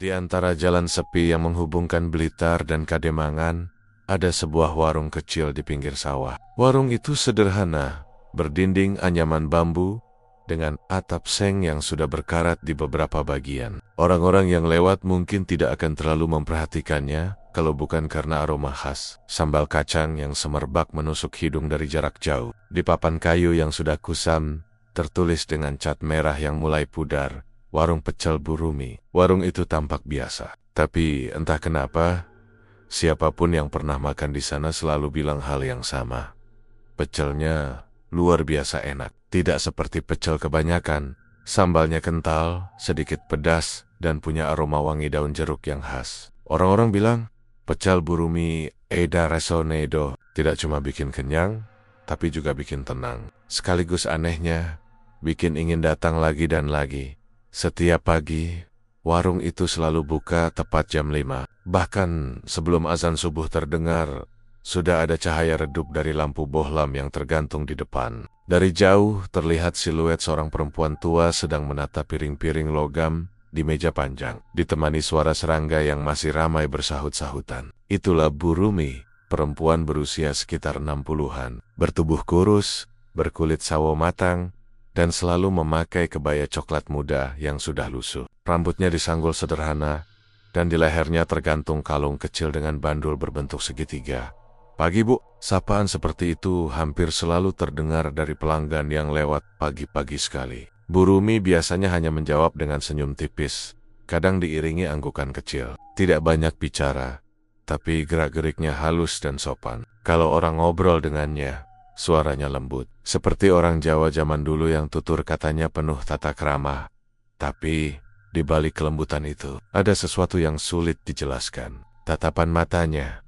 Di antara jalan sepi yang menghubungkan Blitar dan Kademangan, ada sebuah warung kecil di pinggir sawah. Warung itu sederhana, berdinding anyaman bambu, dengan atap seng yang sudah berkarat di beberapa bagian. Orang-orang yang lewat mungkin tidak akan terlalu memperhatikannya, kalau bukan karena aroma khas sambal kacang yang semerbak menusuk hidung dari jarak jauh. Di papan kayu yang sudah kusam, tertulis dengan cat merah yang mulai pudar, "Warung Pecel Bu Rumi." Warung itu tampak biasa, tapi entah kenapa, siapapun yang pernah makan di sana selalu bilang hal yang sama. Pecelnya luar biasa enak, tidak seperti pecel kebanyakan. Sambalnya kental, sedikit pedas, dan punya aroma wangi daun jeruk yang khas. Orang-orang bilang, pecel Bu Rumi Eda Resonedo tidak cuma bikin kenyang, tapi juga bikin tenang. Sekaligus anehnya, bikin ingin datang lagi dan lagi. Setiap pagi, warung itu selalu buka tepat jam 5. Bahkan sebelum azan subuh terdengar, sudah ada cahaya redup dari lampu bohlam yang tergantung di depan. Dari jauh terlihat siluet seorang perempuan tua sedang menata piring-piring logam di meja panjang, ditemani suara serangga yang masih ramai bersahut-sahutan. Itulah Bu Rumi, perempuan berusia sekitar 60-an, bertubuh kurus, berkulit sawo matang, dan selalu memakai kebaya coklat muda yang sudah lusuh. Rambutnya disanggul sederhana, dan di lehernya tergantung kalung kecil dengan bandul berbentuk segitiga. "Pagi Bu," sapaan seperti itu hampir selalu terdengar dari pelanggan yang lewat pagi-pagi sekali. Bu Rumi biasanya hanya menjawab dengan senyum tipis, kadang diiringi anggukan kecil. Tidak banyak bicara, tapi gerak-geriknya halus dan sopan. Kalau orang ngobrol dengannya, suaranya lembut, seperti orang Jawa zaman dulu yang tutur katanya penuh tata krama. Tapi di balik kelembutan itu, ada sesuatu yang sulit dijelaskan. Tatapan matanya.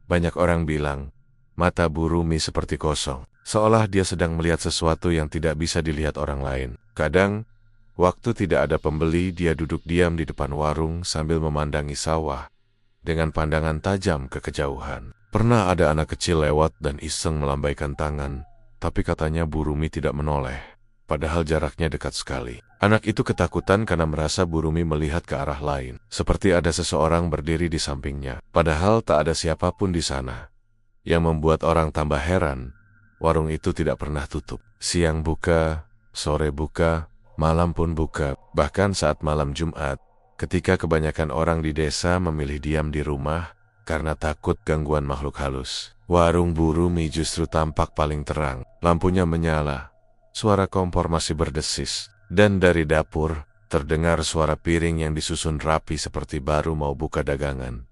Banyak orang bilang, mata Bu Rumi seperti kosong, seolah dia sedang melihat sesuatu yang tidak bisa dilihat orang lain. Kadang, waktu tidak ada pembeli, dia duduk diam di depan warung sambil memandangi sawah, dengan pandangan tajam ke kejauhan. Pernah ada anak kecil lewat dan iseng melambaikan tangan, tapi katanya Bu Rumi tidak menoleh, padahal jaraknya dekat sekali. Anak itu ketakutan karena merasa Bu Rumi melihat ke arah lain, seperti ada seseorang berdiri di sampingnya, padahal tak ada siapapun di sana. Yang membuat orang tambah heran, warung itu tidak pernah tutup. Siang buka, sore buka, malam pun buka. Bahkan saat malam Jumat, ketika kebanyakan orang di desa memilih diam di rumah karena takut gangguan makhluk halus, warung Bu Rumi justru tampak paling terang. Lampunya menyala, suara kompor masih berdesis, dan dari dapur terdengar suara piring yang disusun rapi seperti baru mau buka dagangan.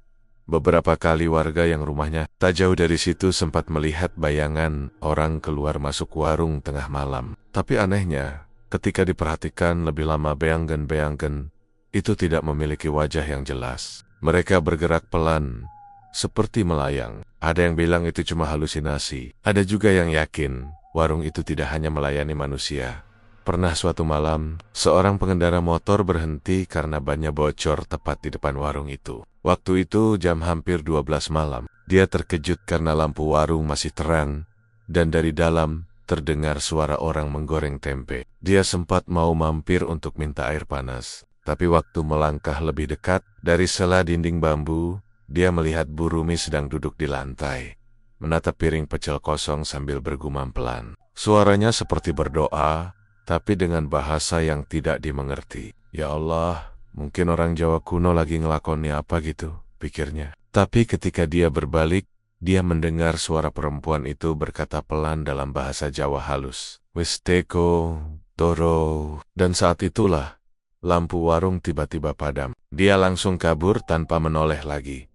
Beberapa kali warga yang rumahnya tak jauh dari situ sempat melihat bayangan orang keluar masuk warung tengah malam. Tapi anehnya, ketika diperhatikan lebih lama, beanggen-beanggen itu tidak memiliki wajah yang jelas. Mereka bergerak pelan, seperti melayang. Ada yang bilang itu cuma halusinasi. Ada juga yang yakin warung itu tidak hanya melayani manusia. Pernah suatu malam, seorang pengendara motor berhenti karena bannya bocor tepat di depan warung itu. Waktu itu jam hampir 12 malam. Dia terkejut karena lampu warung masih terang, dan dari dalam terdengar suara orang menggoreng tempe. Dia sempat mau mampir untuk minta air panas, tapi waktu melangkah lebih dekat, dari sela dinding bambu, dia melihat Bu Rumi sedang duduk di lantai, menatap piring pecel kosong sambil bergumam pelan. Suaranya seperti berdoa, tapi dengan bahasa yang tidak dimengerti. "Ya Allah, mungkin orang Jawa kuno lagi ngelakoni apa gitu," pikirnya. Tapi ketika dia berbalik, dia mendengar suara perempuan itu berkata pelan dalam bahasa Jawa halus, "Wis teko, toro." Dan saat itulah, lampu warung tiba-tiba padam. Dia langsung kabur tanpa menoleh lagi.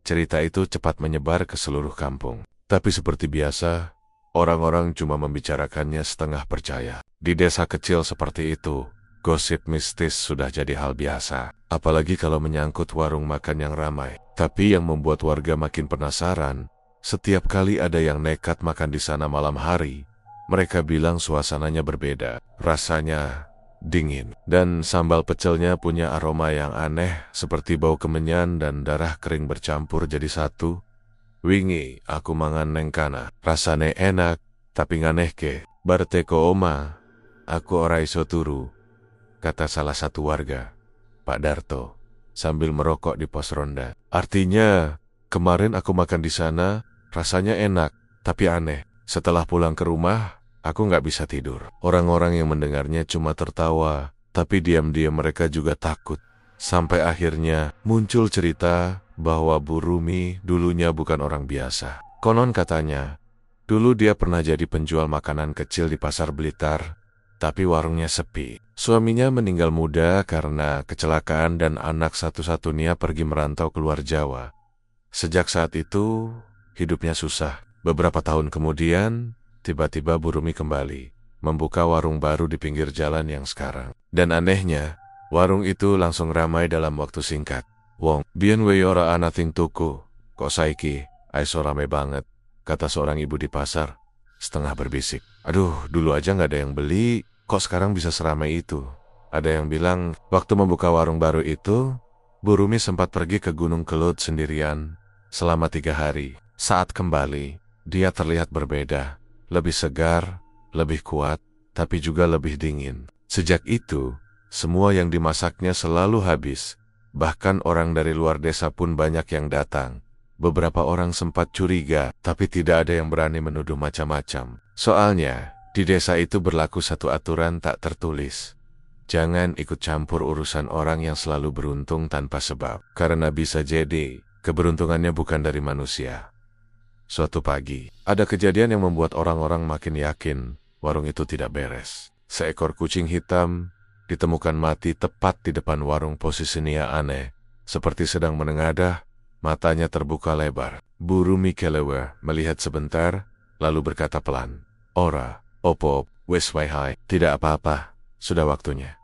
Cerita itu cepat menyebar ke seluruh kampung. Tapi seperti biasa, orang-orang cuma membicarakannya setengah percaya. Di desa kecil seperti itu, gosip mistis sudah jadi hal biasa, apalagi kalau menyangkut warung makan yang ramai. Tapi yang membuat warga makin penasaran, setiap kali ada yang nekat makan di sana malam hari, mereka bilang suasananya berbeda, rasanya dingin, dan sambal pecelnya punya aroma yang aneh, seperti bau kemenyan dan darah kering bercampur jadi satu. "Wingi aku mangan neng kana, rasane enak, tapi nganehke, bar teko oma, aku ora iso turu," kata salah satu warga, Pak Darto. sambil merokok di pos ronda. Artinya, kemarin aku makan di sana, rasanya enak, tapi aneh. Setelah pulang ke rumah, aku nggak bisa tidur. Orang-orang yang mendengarnya cuma tertawa, tapi diam-diam mereka juga takut. Sampai akhirnya muncul cerita bahwa Bu Rumi dulunya bukan orang biasa. Konon katanya, dulu dia pernah jadi penjual makanan kecil di Pasar Blitar, tapi warungnya sepi. Suaminya meninggal muda karena kecelakaan dan anak satu-satunya pergi merantau keluar Jawa. Sejak saat itu, hidupnya susah. Beberapa tahun kemudian, tiba-tiba Bu Rumi kembali, membuka warung baru di pinggir jalan yang sekarang. Dan anehnya, warung itu langsung ramai dalam waktu singkat. Wong, biyen we ora ana ting tuku, kok saiki, aiso rame banget, kata seorang ibu di pasar, setengah berbisik. Aduh, dulu aja nggak ada yang beli, kok sekarang bisa seramai itu? Ada yang bilang, waktu membuka warung baru itu, Bu Rumi sempat pergi ke Gunung Kelut sendirian selama 3 hari. Saat kembali, dia terlihat berbeda, lebih segar, lebih kuat, tapi juga lebih dingin. Sejak itu, semua yang dimasaknya selalu habis, bahkan orang dari luar desa pun banyak yang datang. Beberapa orang sempat curiga, tapi tidak ada yang berani menuduh macam-macam. Soalnya, di desa itu berlaku satu aturan tak tertulis. Jangan ikut campur urusan orang yang selalu beruntung tanpa sebab, karena bisa jadi keberuntungannya bukan dari manusia. Suatu pagi, ada kejadian yang membuat orang-orang makin yakin warung itu tidak beres. Seekor kucing hitam ditemukan mati tepat di depan warung. Posisinya aneh, seperti sedang menengadah, matanya terbuka lebar. Bu Rumi kelewer melihat sebentar, lalu berkata pelan, "Ora, opo, wes hai, tidak apa-apa, sudah waktunya."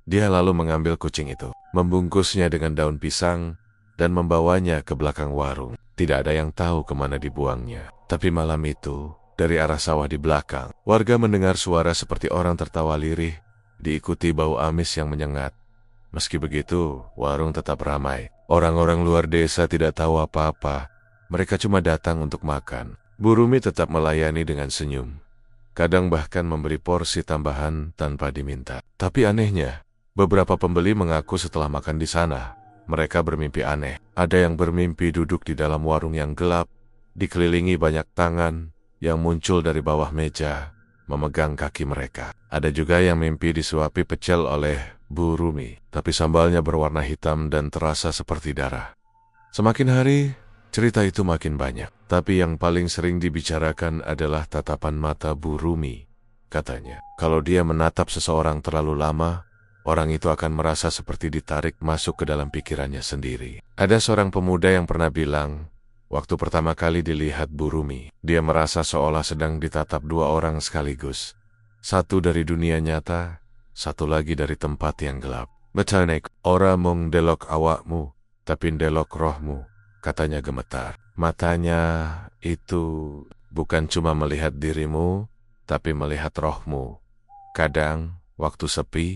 Dia lalu mengambil kucing itu, membungkusnya dengan daun pisang, dan membawanya ke belakang warung. Tidak ada yang tahu kemana dibuangnya. Tapi malam itu, dari arah sawah di belakang, warga mendengar suara seperti orang tertawa lirih, diikuti bau amis yang menyengat. Meski begitu, warung tetap ramai. Orang-orang luar desa tidak tahu apa-apa. Mereka cuma datang untuk makan. Bu Rumi tetap melayani dengan senyum. Kadang bahkan memberi porsi tambahan tanpa diminta. Tapi anehnya, beberapa pembeli mengaku setelah makan di sana, mereka bermimpi aneh. Ada yang bermimpi duduk di dalam warung yang gelap, dikelilingi banyak tangan yang muncul dari bawah meja, memegang kaki mereka. Ada juga yang mimpi disuapi pecel oleh Bu Rumi, tapi sambalnya berwarna hitam dan terasa seperti darah. Semakin hari, cerita itu makin banyak. Tapi yang paling sering dibicarakan adalah tatapan mata Bu Rumi. Katanya, kalau dia menatap seseorang terlalu lama, orang itu akan merasa seperti ditarik masuk ke dalam pikirannya sendiri. Ada seorang pemuda yang pernah bilang, waktu pertama kali dilihat Bu Rumi, dia merasa seolah sedang ditatap 2 orang sekaligus. Satu dari dunia nyata, satu lagi dari tempat yang gelap. "Betanek, ora mung delok awakmu, tapi ndelok rohmu," katanya gemetar. Matanya itu bukan cuma melihat dirimu, tapi melihat rohmu. Kadang, waktu sepi,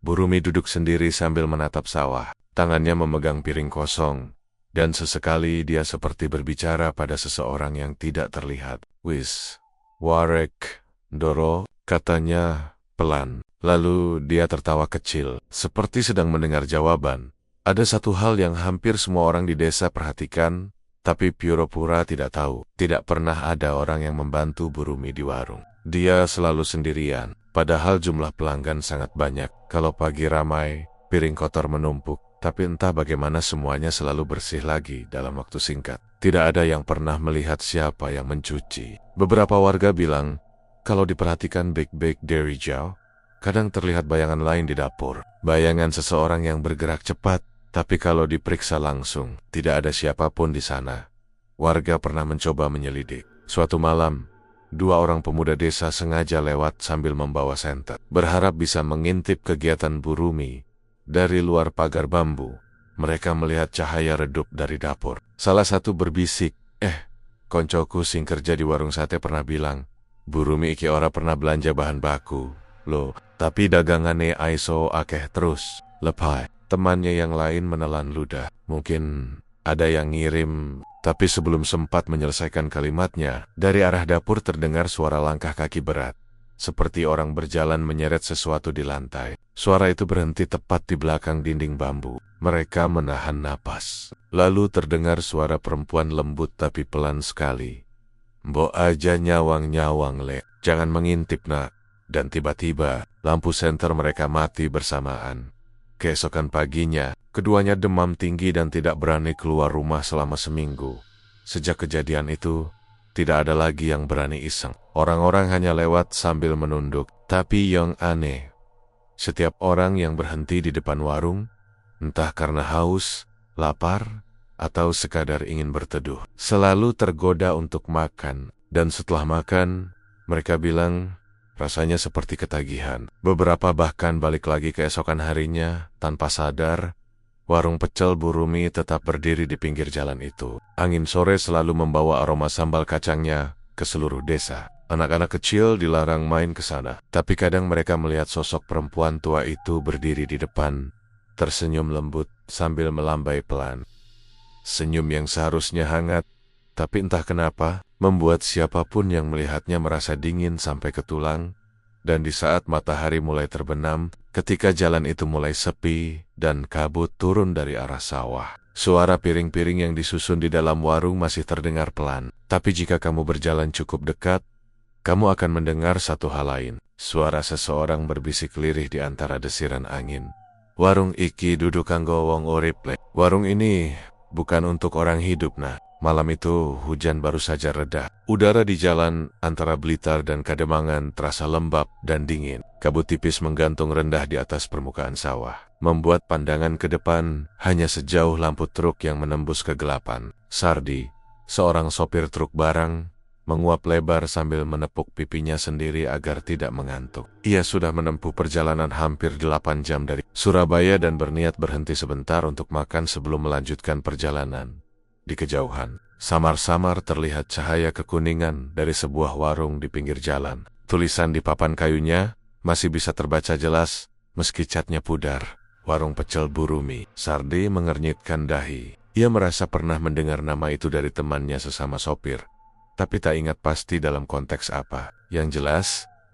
Bu Rumi duduk sendiri sambil menatap sawah. Tangannya memegang piring kosong, dan sesekali dia seperti berbicara pada seseorang yang tidak terlihat. "Wis, warek, Doro," katanya pelan. Lalu dia tertawa kecil, seperti sedang mendengar jawaban. Ada satu hal yang hampir semua orang di desa perhatikan, tapi pura-pura tidak tahu. Tidak pernah ada orang yang membantu Bu Rumi di warung. Dia selalu sendirian. Padahal jumlah pelanggan sangat banyak. Kalau pagi ramai, piring kotor menumpuk. Tapi entah bagaimana semuanya selalu bersih lagi dalam waktu singkat. Tidak ada yang pernah melihat siapa yang mencuci. Beberapa warga bilang, kalau diperhatikan baik-baik dari jauh, kadang terlihat bayangan lain di dapur. Bayangan seseorang yang bergerak cepat. Tapi kalau diperiksa langsung, tidak ada siapapun di sana. Warga pernah mencoba menyelidik. Suatu malam, 2 orang pemuda desa sengaja lewat sambil membawa senter, berharap bisa mengintip kegiatan Bu Rumi. Dari luar pagar bambu, mereka melihat cahaya redup dari dapur. Salah satu berbisik, koncoku sing kerja di warung sate pernah bilang, Bu Rumi iki ora pernah belanja bahan baku. Loh, tapi dagangane aiso akeh terus. Lepai. Temannya yang lain menelan ludah. Mungkin ada yang ngirim. Tapi sebelum sempat menyelesaikan kalimatnya, dari arah dapur terdengar suara langkah kaki berat. seperti orang berjalan menyeret sesuatu di lantai. Suara itu berhenti tepat di belakang dinding bambu. Mereka menahan napas. Lalu terdengar suara perempuan lembut tapi pelan sekali. "Mbok aja nyawang-nyawang, Le. Jangan mengintip, nak." Dan tiba-tiba, lampu senter mereka mati bersamaan. Keesokan paginya, keduanya demam tinggi dan tidak berani keluar rumah selama seminggu. Sejak kejadian itu, tidak ada lagi yang berani iseng. Orang-orang hanya lewat sambil menunduk. Tapi yang aneh, setiap orang yang berhenti di depan warung, entah karena haus, lapar, atau sekadar ingin berteduh, selalu tergoda untuk makan. Dan setelah makan, mereka bilang rasanya seperti ketagihan. Beberapa bahkan balik lagi keesokan harinya tanpa sadar. Warung pecel Bu Rumi tetap berdiri di pinggir jalan itu. Angin sore selalu membawa aroma sambal kacangnya ke seluruh desa. Anak-anak kecil dilarang main ke sana, tapi kadang mereka melihat sosok perempuan tua itu berdiri di depan, tersenyum lembut sambil melambai pelan. Senyum yang seharusnya hangat, tapi entah kenapa, membuat siapapun yang melihatnya merasa dingin sampai ke tulang. Dan di saat matahari mulai terbenam, ketika jalan itu mulai sepi dan kabut turun dari arah sawah, suara piring-piring yang disusun di dalam warung masih terdengar pelan. Tapi jika kamu berjalan cukup dekat, kamu akan mendengar satu hal lain. Suara seseorang berbisik lirih di antara desiran angin. "Warung iki duduk kanggo wong urip, Le. Warung ini bukan untuk orang hidup, nah." Malam itu hujan baru saja reda. Udara di jalan antara Blitar dan Kademangan terasa lembab dan dingin. Kabut tipis menggantung rendah di atas permukaan sawah, membuat pandangan ke depan hanya sejauh lampu truk yang menembus kegelapan. Sardi, seorang sopir truk barang, menguap lebar sambil menepuk pipinya sendiri agar tidak mengantuk. Ia sudah menempuh perjalanan hampir 8 jam dari Surabaya dan berniat berhenti sebentar untuk makan sebelum melanjutkan perjalanan. Di kejauhan, samar-samar terlihat cahaya kekuningan dari sebuah warung di pinggir jalan. Tulisan di papan kayunya masih bisa terbaca jelas meski catnya pudar. "Warung pecel Bu Rumi." Sardi mengernyitkan dahi. Ia merasa pernah mendengar nama itu dari temannya sesama sopir, tapi tak ingat pasti dalam konteks apa. Yang jelas,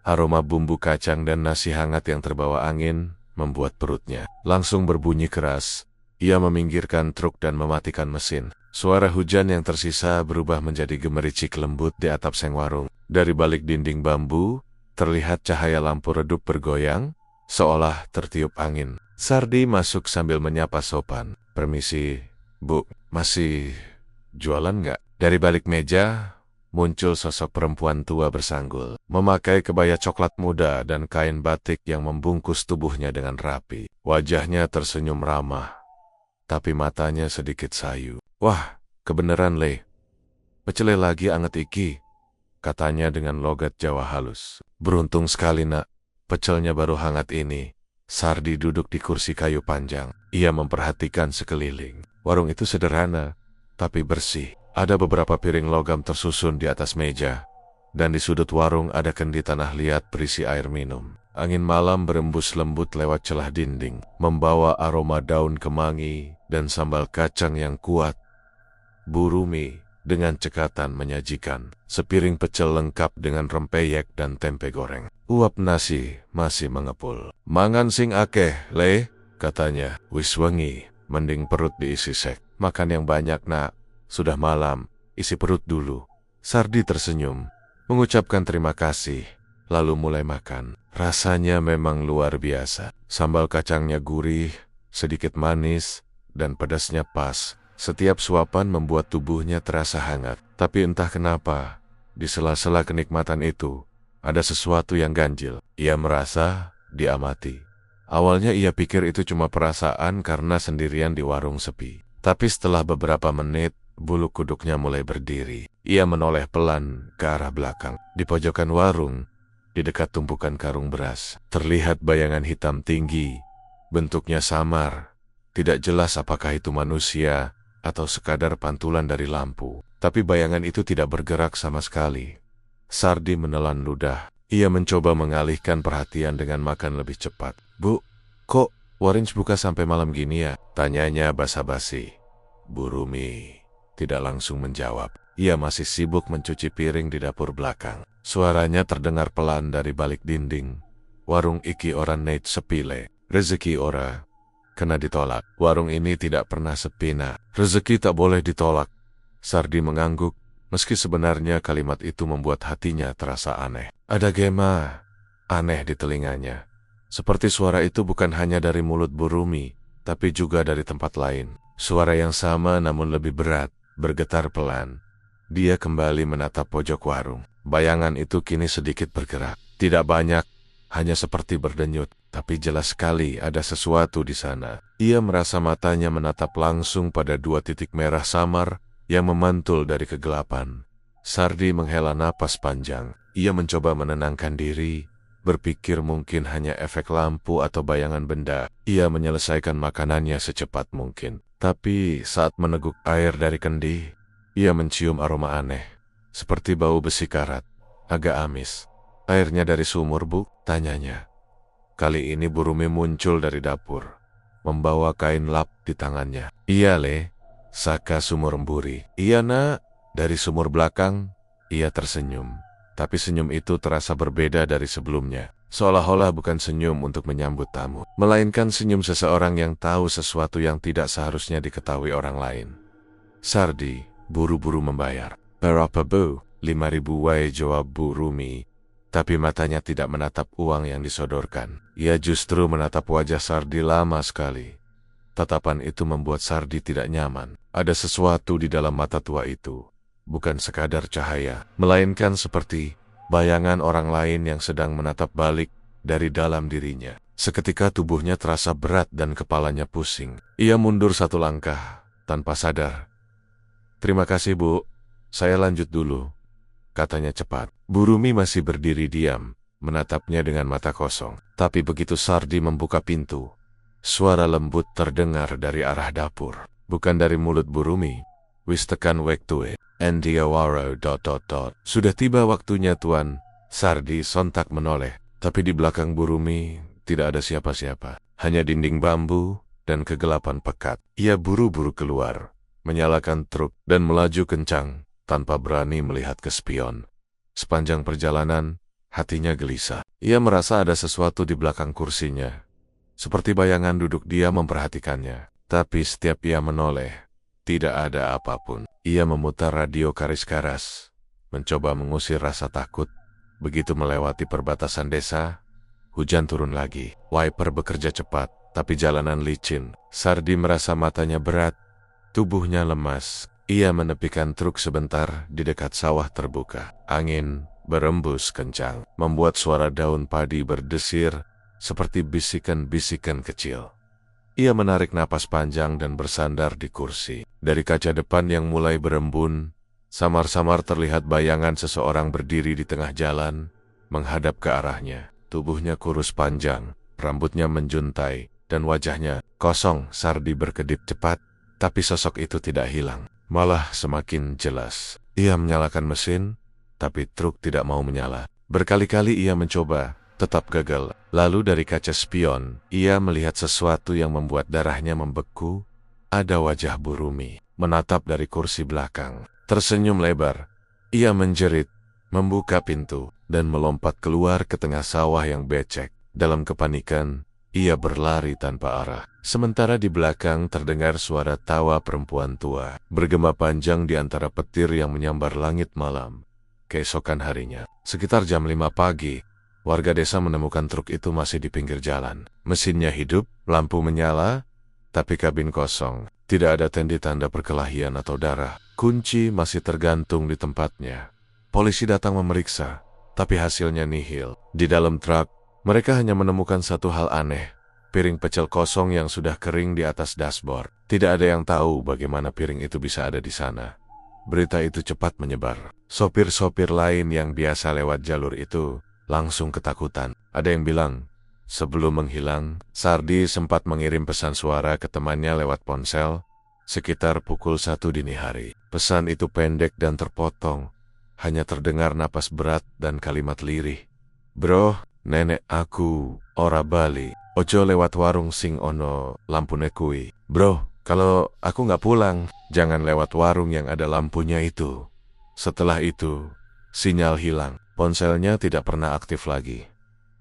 aroma bumbu kacang dan nasi hangat yang terbawa angin membuat perutnya langsung berbunyi keras. Ia meminggirkan truk dan mematikan mesin. Suara hujan yang tersisa berubah menjadi gemericik lembut di atap seng warung. Dari balik dinding bambu, terlihat cahaya lampu redup bergoyang, seolah tertiup angin. Sardi masuk sambil menyapa sopan. "Permisi, Bu, masih jualan nggak?" Dari balik meja, muncul sosok perempuan tua bersanggul, memakai kebaya coklat muda dan kain batik yang membungkus tubuhnya dengan rapi. Wajahnya tersenyum ramah, tapi matanya sedikit sayu. "Wah, kebenaran, Le. Pecele lagi anget iki," katanya dengan logat Jawa halus. "Beruntung sekali, nak. Pecelnya baru hangat ini." Sardi duduk di kursi kayu panjang. Ia memperhatikan sekeliling. Warung itu sederhana, tapi bersih. Ada beberapa piring logam tersusun di atas meja, dan di sudut warung ada kendi tanah liat berisi air minum. Angin malam berembus lembut lewat celah dinding, membawa aroma daun kemangi dan sambal kacang yang kuat. Bu Rumi dengan cekatan menyajikan sepiring pecel lengkap dengan rempeyek dan tempe goreng. Uap nasi masih mengepul. "Mangan sing akeh, Le," katanya. "Wis wengi, mending perut diisi sek. Makan yang banyak, nak. Sudah malam, isi perut dulu." Sardi tersenyum, mengucapkan terima kasih, lalu mulai makan. Rasanya memang luar biasa. Sambal kacangnya gurih, sedikit manis, dan pedasnya pas. Setiap suapan membuat tubuhnya terasa hangat. Tapi entah kenapa, di sela-sela kenikmatan itu, ada sesuatu yang ganjil. Ia merasa diamati. Awalnya ia pikir itu cuma perasaan karena sendirian di warung sepi. Tapi setelah beberapa menit, bulu kuduknya mulai berdiri. Ia menoleh pelan ke arah belakang. Di pojokan warung, di dekat tumpukan karung beras, terlihat bayangan hitam tinggi. Bentuknya samar. Tidak jelas apakah itu manusia atau sekadar pantulan dari lampu. Tapi bayangan itu tidak bergerak sama sekali. Sardi menelan ludah. Ia mencoba mengalihkan perhatian dengan makan lebih cepat. "Bu, kok Warins buka sampai malam gini ya?" tanyanya basa-basi. Bu Rumi tidak langsung menjawab. Ia masih sibuk mencuci piring di dapur belakang. Suaranya terdengar pelan dari balik dinding. Warung iki ora Nate sepile, rezeki ora kena ditolak. Warung ini tidak pernah sepi, nah. Rezeki tak boleh ditolak. Sardi mengangguk, meski sebenarnya kalimat itu membuat hatinya terasa aneh. Ada gema aneh di telinganya. Seperti suara itu bukan hanya dari mulut Bu Rumi, tapi juga dari tempat lain. Suara yang sama namun lebih berat, bergetar pelan. Dia kembali menatap pojok warung. Bayangan itu kini sedikit bergerak. Tidak banyak, hanya seperti berdenyut, tapi jelas sekali ada sesuatu di sana. Ia merasa matanya menatap langsung pada 2 titik merah samar yang memantul dari kegelapan. Sardi menghela napas panjang. Ia mencoba menenangkan diri, berpikir mungkin hanya efek lampu atau bayangan benda. Ia menyelesaikan makanannya secepat mungkin. Tapi saat meneguk air dari kendi, ia mencium aroma aneh, seperti bau besi karat, agak amis. Airnya dari sumur, Bu? Tanyanya. Kali ini Bu Rumi muncul dari dapur, membawa kain lap di tangannya. Iya, Le, saka sumur emburi. Iya, Nak. Dari sumur belakang, ia tersenyum. Tapi senyum itu terasa berbeda dari sebelumnya. Seolah-olah bukan senyum untuk menyambut tamu, melainkan senyum seseorang yang tahu sesuatu yang tidak seharusnya diketahui orang lain. Sardi buru-buru membayar. Berapa, Bu? 5.000 wae, jawab Bu Rumi. Tapi matanya tidak menatap uang yang disodorkan. Ia justru menatap wajah Sardi lama sekali. Tatapan itu membuat Sardi tidak nyaman. Ada sesuatu di dalam mata tua itu. Bukan sekadar cahaya, melainkan seperti bayangan orang lain yang sedang menatap balik dari dalam dirinya. Seketika tubuhnya terasa berat dan kepalanya pusing. Ia mundur 1 langkah, tanpa sadar. Terima kasih, Bu. Saya lanjut dulu, katanya cepat. Bu Rumi masih berdiri diam, menatapnya dengan mata kosong. Tapi begitu Sardi membuka pintu, suara lembut terdengar dari arah dapur. Bukan dari mulut Bu Rumi. Wis tekan wektue, and dia waro ... Sudah tiba waktunya, Tuan. Sardi sontak menoleh, tapi di belakang Bu Rumi tidak ada siapa-siapa. Hanya dinding bambu dan kegelapan pekat. Ia buru-buru keluar, menyalakan truk dan melaju kencang, tanpa berani melihat ke spion. Sepanjang perjalanan, hatinya gelisah. Ia merasa ada sesuatu di belakang kursinya. Seperti bayangan duduk dia memperhatikannya. Tapi setiap ia menoleh, tidak ada apapun. Ia memutar radio karis-karas, mencoba mengusir rasa takut. Begitu melewati perbatasan desa, hujan turun lagi. Wiper bekerja cepat, tapi jalanan licin. Sardi merasa matanya berat, tubuhnya lemas. Ia menepikan truk sebentar di dekat sawah terbuka. Angin berembus kencang, membuat suara daun padi berdesir seperti bisikan-bisikan kecil. Ia menarik napas panjang dan bersandar di kursi. Dari kaca depan yang mulai berembun, samar-samar terlihat bayangan seseorang berdiri di tengah jalan, menghadap ke arahnya. Tubuhnya kurus panjang, rambutnya menjuntai, dan wajahnya kosong. Sardi berkedip cepat, tapi sosok itu tidak hilang. Malah semakin jelas. Ia menyalakan mesin, tapi truk tidak mau menyala. Berkali-kali ia mencoba, tetap gagal. Lalu dari kaca spion, ia melihat sesuatu yang membuat darahnya membeku. Ada wajah Bu Rumi, menatap dari kursi belakang. Tersenyum lebar. Ia menjerit, membuka pintu, dan melompat keluar ke tengah sawah yang becek. Dalam kepanikan, ia berlari tanpa arah. Sementara di belakang terdengar suara tawa perempuan tua, bergema panjang di antara petir yang menyambar langit malam. Keesokan harinya, sekitar jam 5 pagi, warga desa menemukan truk itu masih di pinggir jalan. Mesinnya hidup, lampu menyala, tapi kabin kosong. Tidak ada tanda perkelahian atau darah. Kunci masih tergantung di tempatnya. Polisi datang memeriksa, tapi hasilnya nihil. Di dalam truk, mereka hanya menemukan satu hal aneh. Piring pecel kosong yang sudah kering di atas dashboard. Tidak ada yang tahu bagaimana piring itu bisa ada di sana. Berita itu cepat menyebar. Sopir-sopir lain yang biasa lewat jalur itu langsung ketakutan. Ada yang bilang, sebelum menghilang, Sardi sempat mengirim pesan suara ke temannya lewat ponsel sekitar pukul 1 dini hari. Pesan itu pendek dan terpotong. Hanya terdengar napas berat dan kalimat lirih. Bro, nenek aku ora bali. Ojo lewat warung sing ono lampune kui. Bro, kalau aku nggak pulang, jangan lewat warung yang ada lampunya itu. Setelah itu, sinyal hilang. Ponselnya tidak pernah aktif lagi.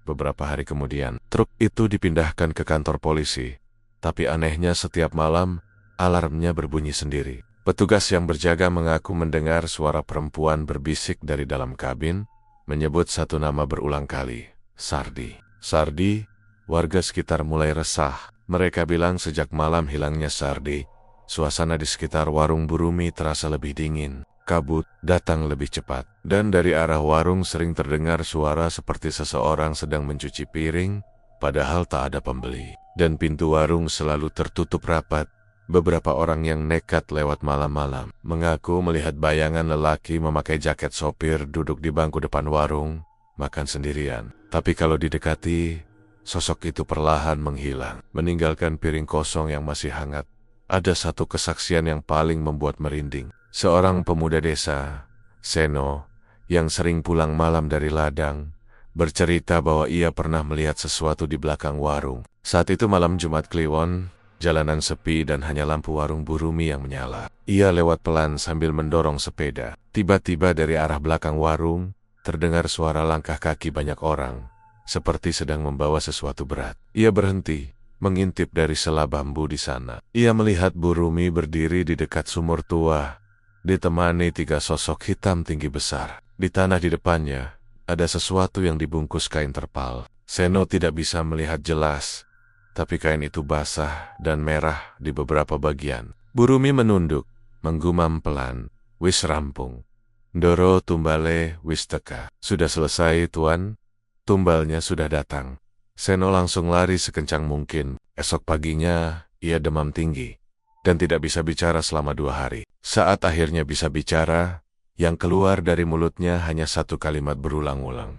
Beberapa hari kemudian, truk itu dipindahkan ke kantor polisi. Tapi anehnya setiap malam, alarmnya berbunyi sendiri. Petugas yang berjaga mengaku mendengar suara perempuan berbisik dari dalam kabin, menyebut satu nama berulang kali, Sardi. Sardi, warga sekitar mulai resah. Mereka bilang sejak malam hilangnya Sardi, suasana di sekitar warung Burumi terasa lebih dingin. Kabut datang lebih cepat, dan dari arah warung sering terdengar suara seperti seseorang sedang mencuci piring, padahal tak ada pembeli. Dan pintu warung selalu tertutup rapat. Beberapa orang yang nekat lewat malam-malam mengaku melihat bayangan lelaki memakai jaket sopir duduk di bangku depan warung, makan sendirian. Tapi kalau didekati, sosok itu perlahan menghilang, meninggalkan piring kosong yang masih hangat. Ada satu kesaksian yang paling membuat merinding. Seorang pemuda desa, Seno, yang sering pulang malam dari ladang, bercerita bahwa ia pernah melihat sesuatu di belakang warung. Saat itu malam Jumat Kliwon, jalanan sepi dan hanya lampu warung Burumi yang menyala. Ia lewat pelan sambil mendorong sepeda. Tiba-tiba dari arah belakang warung, terdengar suara langkah kaki banyak orang, seperti sedang membawa sesuatu berat. Ia berhenti, mengintip dari sela bambu di sana. Ia melihat Burumi berdiri di dekat sumur tua, ditemani 3 sosok hitam tinggi besar. Di tanah di depannya, ada sesuatu yang dibungkus kain terpal. Seno tidak bisa melihat jelas, tapi kain itu basah dan merah di beberapa bagian. Burumi menunduk, menggumam pelan, "Wis rampung. Ndoro tumbale wis teka." "Sudah selesai, Tuan. Tumbalnya sudah datang." Seno langsung lari sekencang mungkin. Esok paginya, ia demam tinggi dan tidak bisa bicara selama 2 hari. Saat akhirnya bisa bicara, yang keluar dari mulutnya hanya satu kalimat berulang-ulang.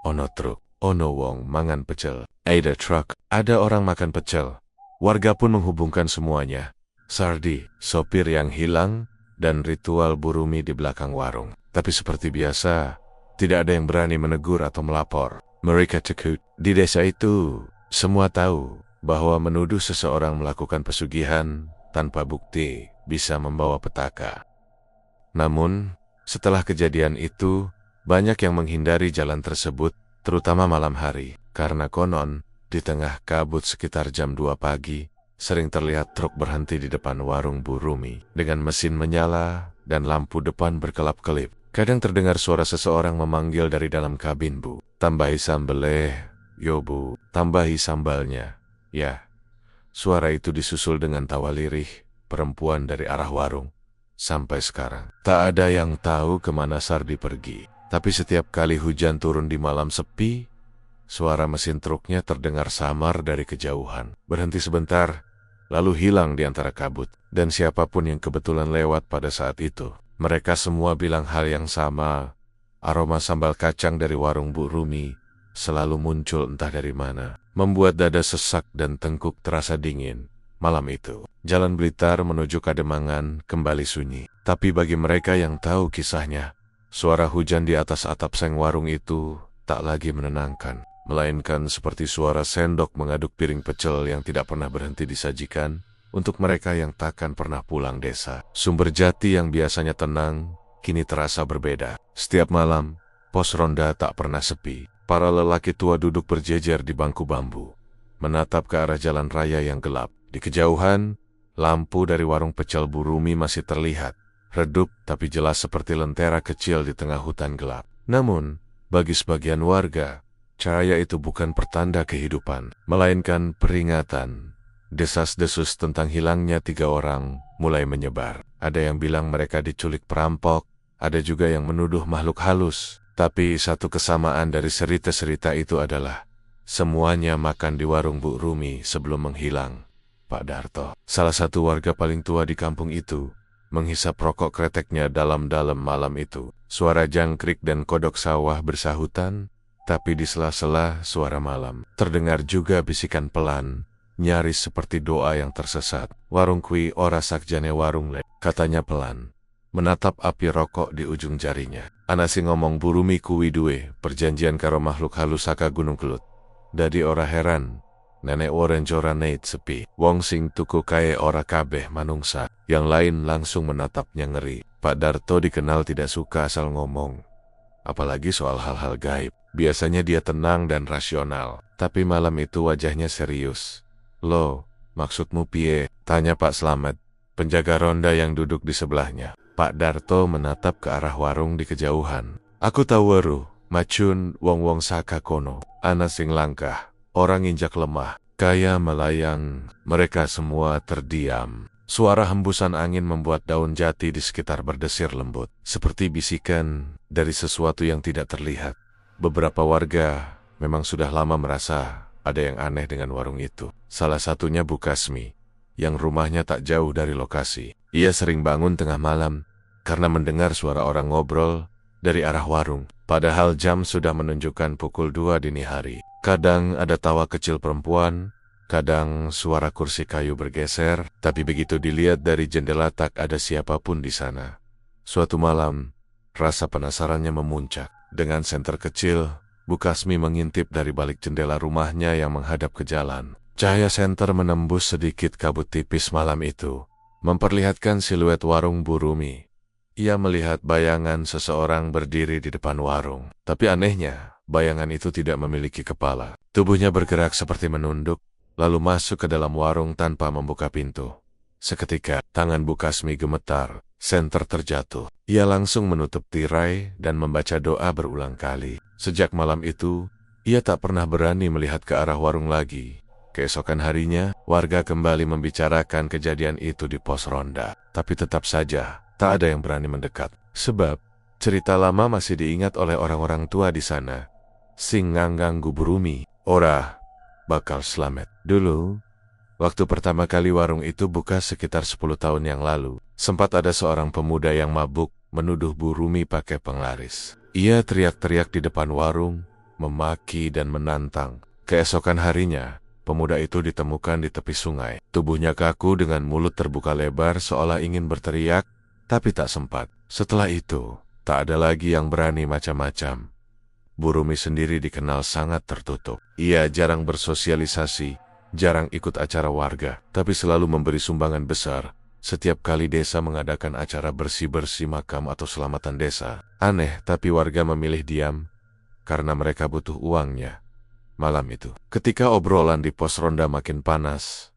"Ono truk, ono wong mangan pecel." Ada truk, ada orang makan pecel. Warga pun menghubungkan semuanya. Sardi, sopir yang hilang, dan ritual Burumi di belakang warung. Tapi seperti biasa, tidak ada yang berani menegur atau melapor. Mereka takut. Di desa itu, semua tahu bahwa menuduh seseorang melakukan pesugihan tanpa bukti bisa membawa petaka. Namun, setelah kejadian itu, banyak yang menghindari jalan tersebut, terutama malam hari, karena konon, di tengah kabut sekitar jam 2 pagi, sering terlihat truk berhenti di depan warung Burumi, dengan mesin menyala dan lampu depan berkelap-kelip. Kadang terdengar suara seseorang memanggil dari dalam kabin, "Bu, tambahi sambeleh." "Yo bu, tambahi sambalnya." Ya. Suara itu disusul dengan tawa lirih perempuan dari arah warung. Sampai sekarang, tak ada yang tahu kemana Sardi pergi. Tapi setiap kali hujan turun di malam sepi, suara mesin truknya terdengar samar dari kejauhan. Berhenti sebentar, lalu hilang di antara kabut. Dan siapapun yang kebetulan lewat pada saat itu, mereka semua bilang hal yang sama. Aroma sambal kacang dari warung Bu Rumi selalu muncul entah dari mana, membuat dada sesak dan tengkuk terasa dingin. Malam itu, jalan Blitar menuju Kademangan kembali sunyi. Tapi bagi mereka yang tahu kisahnya, suara hujan di atas atap seng warung itu tak lagi menenangkan, melainkan seperti suara sendok mengaduk piring pecel yang tidak pernah berhenti disajikan untuk mereka yang takkan pernah pulang desa. Sumber Jati yang biasanya tenang, kini terasa berbeda. Setiap malam, pos ronda tak pernah sepi. Para lelaki tua duduk berjejer di bangku bambu, menatap ke arah jalan raya yang gelap. Di kejauhan, lampu dari warung pecel Burumi masih terlihat, redup tapi jelas seperti lentera kecil di tengah hutan gelap. Namun, bagi sebagian warga, cahaya itu bukan pertanda kehidupan, melainkan peringatan. Desas-desus tentang hilangnya 3 orang mulai menyebar. Ada yang bilang mereka diculik perampok, ada juga yang menuduh makhluk halus. Tapi satu kesamaan dari cerita-cerita itu adalah semuanya makan di warung Bu Rumi sebelum menghilang. Pak Darto, salah satu warga paling tua di kampung itu, menghisap rokok kreteknya dalam-dalam malam itu. Suara jangkrik dan kodok sawah bersahutan, tapi di sela-sela suara malam, terdengar juga bisikan pelan, nyaris seperti doa yang tersesat. "Warung kui ora sakjane warung le," katanya pelan, menatap api rokok di ujung jarinya. "Anasi ngomong Burumi kuwi duwe perjanjian karo makhluk halus saka Gunung Kelut. Dadi ora heran, nenek oren jora neit sepi. Wong sing tuku kae ora kabeh manungsa." Yang lain langsung menatapnya ngeri. Pak Darto dikenal tidak suka asal ngomong. apalagi soal hal-hal gaib. Biasanya dia tenang dan rasional, tapi malam itu wajahnya serius. "Lo, maksudmu piye?" tanya Pak Slamet, penjaga ronda yang duduk di sebelahnya. Pak Darto menatap ke arah warung di kejauhan. "Aku tahu weruh, macun wong-wong saka kono, ana sing langkah, orang injak lemah, kaya melayang." Mereka semua terdiam. Suara hembusan angin membuat daun jati di sekitar berdesir lembut, seperti bisikan dari sesuatu yang tidak terlihat. Beberapa warga memang sudah lama merasa ada yang aneh dengan warung itu. Salah satunya Bu Kasmi, yang rumahnya tak jauh dari lokasi. Ia sering bangun tengah malam karena mendengar suara orang ngobrol dari arah warung. Padahal jam sudah menunjukkan pukul 2 dini hari. Kadang ada tawa kecil perempuan, kadang suara kursi kayu bergeser, tapi begitu dilihat dari jendela tak ada siapapun di sana. Suatu malam, rasa penasarannya memuncak. Dengan senter kecil, Bu Kasmi mengintip dari balik jendela rumahnya yang menghadap ke jalan. Cahaya senter menembus sedikit kabut tipis malam itu, memperlihatkan siluet warung Bu Rumi. Ia melihat bayangan seseorang berdiri di depan warung. Tapi anehnya, bayangan itu tidak memiliki kepala. Tubuhnya bergerak seperti menunduk, lalu masuk ke dalam warung tanpa membuka pintu. Seketika, tangan Bu Kasmi gemetar, senter terjatuh. Ia langsung menutup tirai dan membaca doa berulang kali. Sejak malam itu, ia tak pernah berani melihat ke arah warung lagi. Keesokan harinya, warga kembali membicarakan kejadian itu di pos ronda. Tapi tetap saja, tak ada yang berani mendekat. Sebab, cerita lama masih diingat oleh orang-orang tua di sana. Sing nganggang Bu Rumi, ora bakal selamat. Dulu, waktu pertama kali warung itu buka sekitar 10 tahun yang lalu, sempat ada seorang pemuda yang mabuk menuduh Bu Rumi pakai penglaris. Ia teriak-teriak di depan warung, memaki dan menantang. Keesokan harinya, pemuda itu ditemukan di tepi sungai. Tubuhnya kaku dengan mulut terbuka lebar seolah ingin berteriak, tapi tak sempat. Setelah itu, tak ada lagi yang berani macam-macam. Bu Rumi sendiri dikenal sangat tertutup. Ia jarang bersosialisasi, jarang ikut acara warga, tapi selalu memberi sumbangan besar. Setiap kali desa mengadakan acara bersih-bersih makam atau selamatan desa. Aneh, tapi warga memilih diam karena mereka butuh uangnya. Malam itu, ketika obrolan di pos ronda makin panas,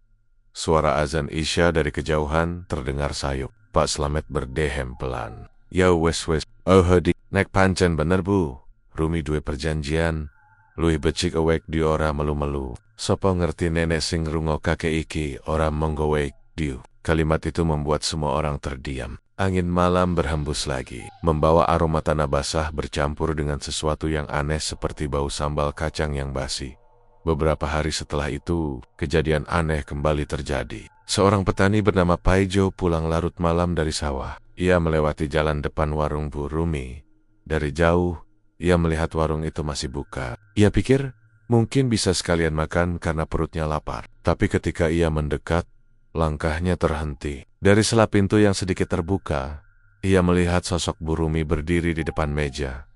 suara azan Isya dari kejauhan terdengar sayup. Pak Slamet berdehem pelan. "Ya wes, oh hedi, nek pancen bener Bu, Rumi duwe perjanjian, luwih becik awake di ora melu-melu. Sopo ngerti nenek sing rungokake iki ora monggo wake diu." Kalimat itu membuat semua orang terdiam. Angin malam berhembus lagi, membawa aroma tanah basah bercampur dengan sesuatu yang aneh seperti bau sambal kacang yang basi. Beberapa hari setelah itu, kejadian aneh kembali terjadi. Seorang petani bernama Paijo pulang larut malam dari sawah. Ia melewati jalan depan warung Bu Rumi. Dari jauh, ia melihat warung itu masih buka. Ia pikir mungkin bisa sekalian makan karena perutnya lapar. Tapi ketika ia mendekat, langkahnya terhenti. Dari sela pintu yang sedikit terbuka, ia melihat sosok Bu Rumi berdiri di depan meja,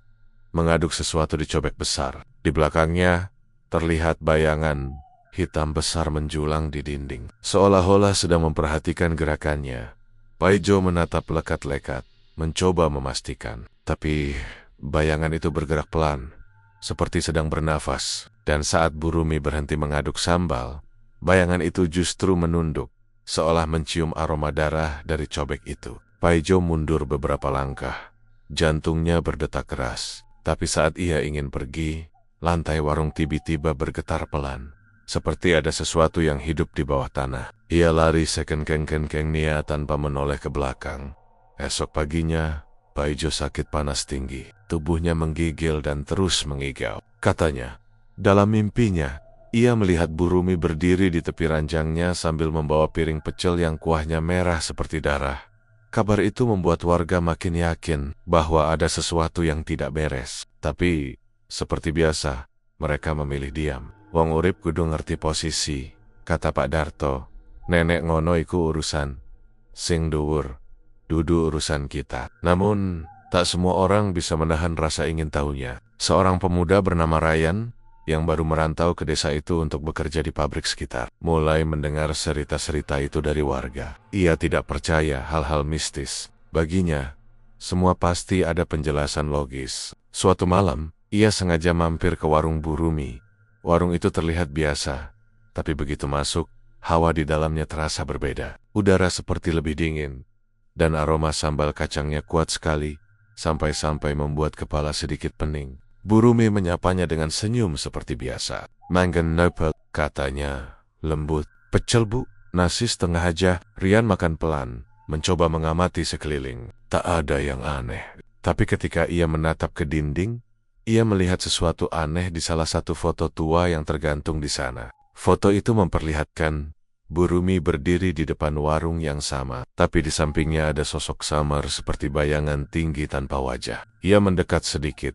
mengaduk sesuatu di cobek besar. Di belakangnya, terlihat bayangan hitam besar menjulang di dinding, seolah-olah sedang memperhatikan gerakannya. Paijo menatap lekat-lekat, mencoba memastikan. Tapi bayangan itu bergerak pelan, seperti sedang bernafas. Dan saat Bu Rumi berhenti mengaduk sambal, bayangan itu justru menunduk, seolah mencium aroma darah dari cobek itu. Paijo mundur beberapa langkah. Jantungnya berdetak keras. Tapi saat ia ingin pergi, lantai warung tiba-tiba bergetar pelan, seperti ada sesuatu yang hidup di bawah tanah. Ia lari sekengkeng-kengkeng nia tanpa menoleh ke belakang. Esok paginya, Paijo sakit panas tinggi. Tubuhnya menggigil dan terus mengigau. Katanya, dalam mimpinya, ia melihat Bu Rumi berdiri di tepi ranjangnya sambil membawa piring pecel yang kuahnya merah seperti darah. Kabar itu membuat warga makin yakin bahwa ada sesuatu yang tidak beres. Tapi, seperti biasa, mereka memilih diam. "Wong urip kudu ngerti posisi," kata Pak Darto. "Nenek ngono iku urusan sing dhuwur, dudu urusan kita." Namun, tak semua orang bisa menahan rasa ingin tahunya. Seorang pemuda bernama Ryan, yang baru merantau ke desa itu untuk bekerja di pabrik sekitar, mulai mendengar cerita-cerita itu dari warga. Ia tidak percaya hal-hal mistis. Baginya, semua pasti ada penjelasan logis. Suatu malam, ia sengaja mampir ke warung Bu Rumi. Warung itu terlihat biasa, tapi begitu masuk, hawa di dalamnya terasa berbeda. Udara seperti lebih dingin, dan aroma sambal kacangnya kuat sekali, sampai-sampai membuat kepala sedikit pening. Bu Rumi menyapanya dengan senyum seperti biasa. "Mangan nope," katanya, lembut. "Pecel, Bu." "Nasi setengah aja." Rian makan pelan, mencoba mengamati sekeliling. Tak ada yang aneh. Tapi ketika ia menatap ke dinding, ia melihat sesuatu aneh di salah satu foto tua yang tergantung di sana. Foto itu memperlihatkan Bu Rumi berdiri di depan warung yang sama, tapi di sampingnya ada sosok samar seperti bayangan tinggi tanpa wajah. Ia mendekat sedikit,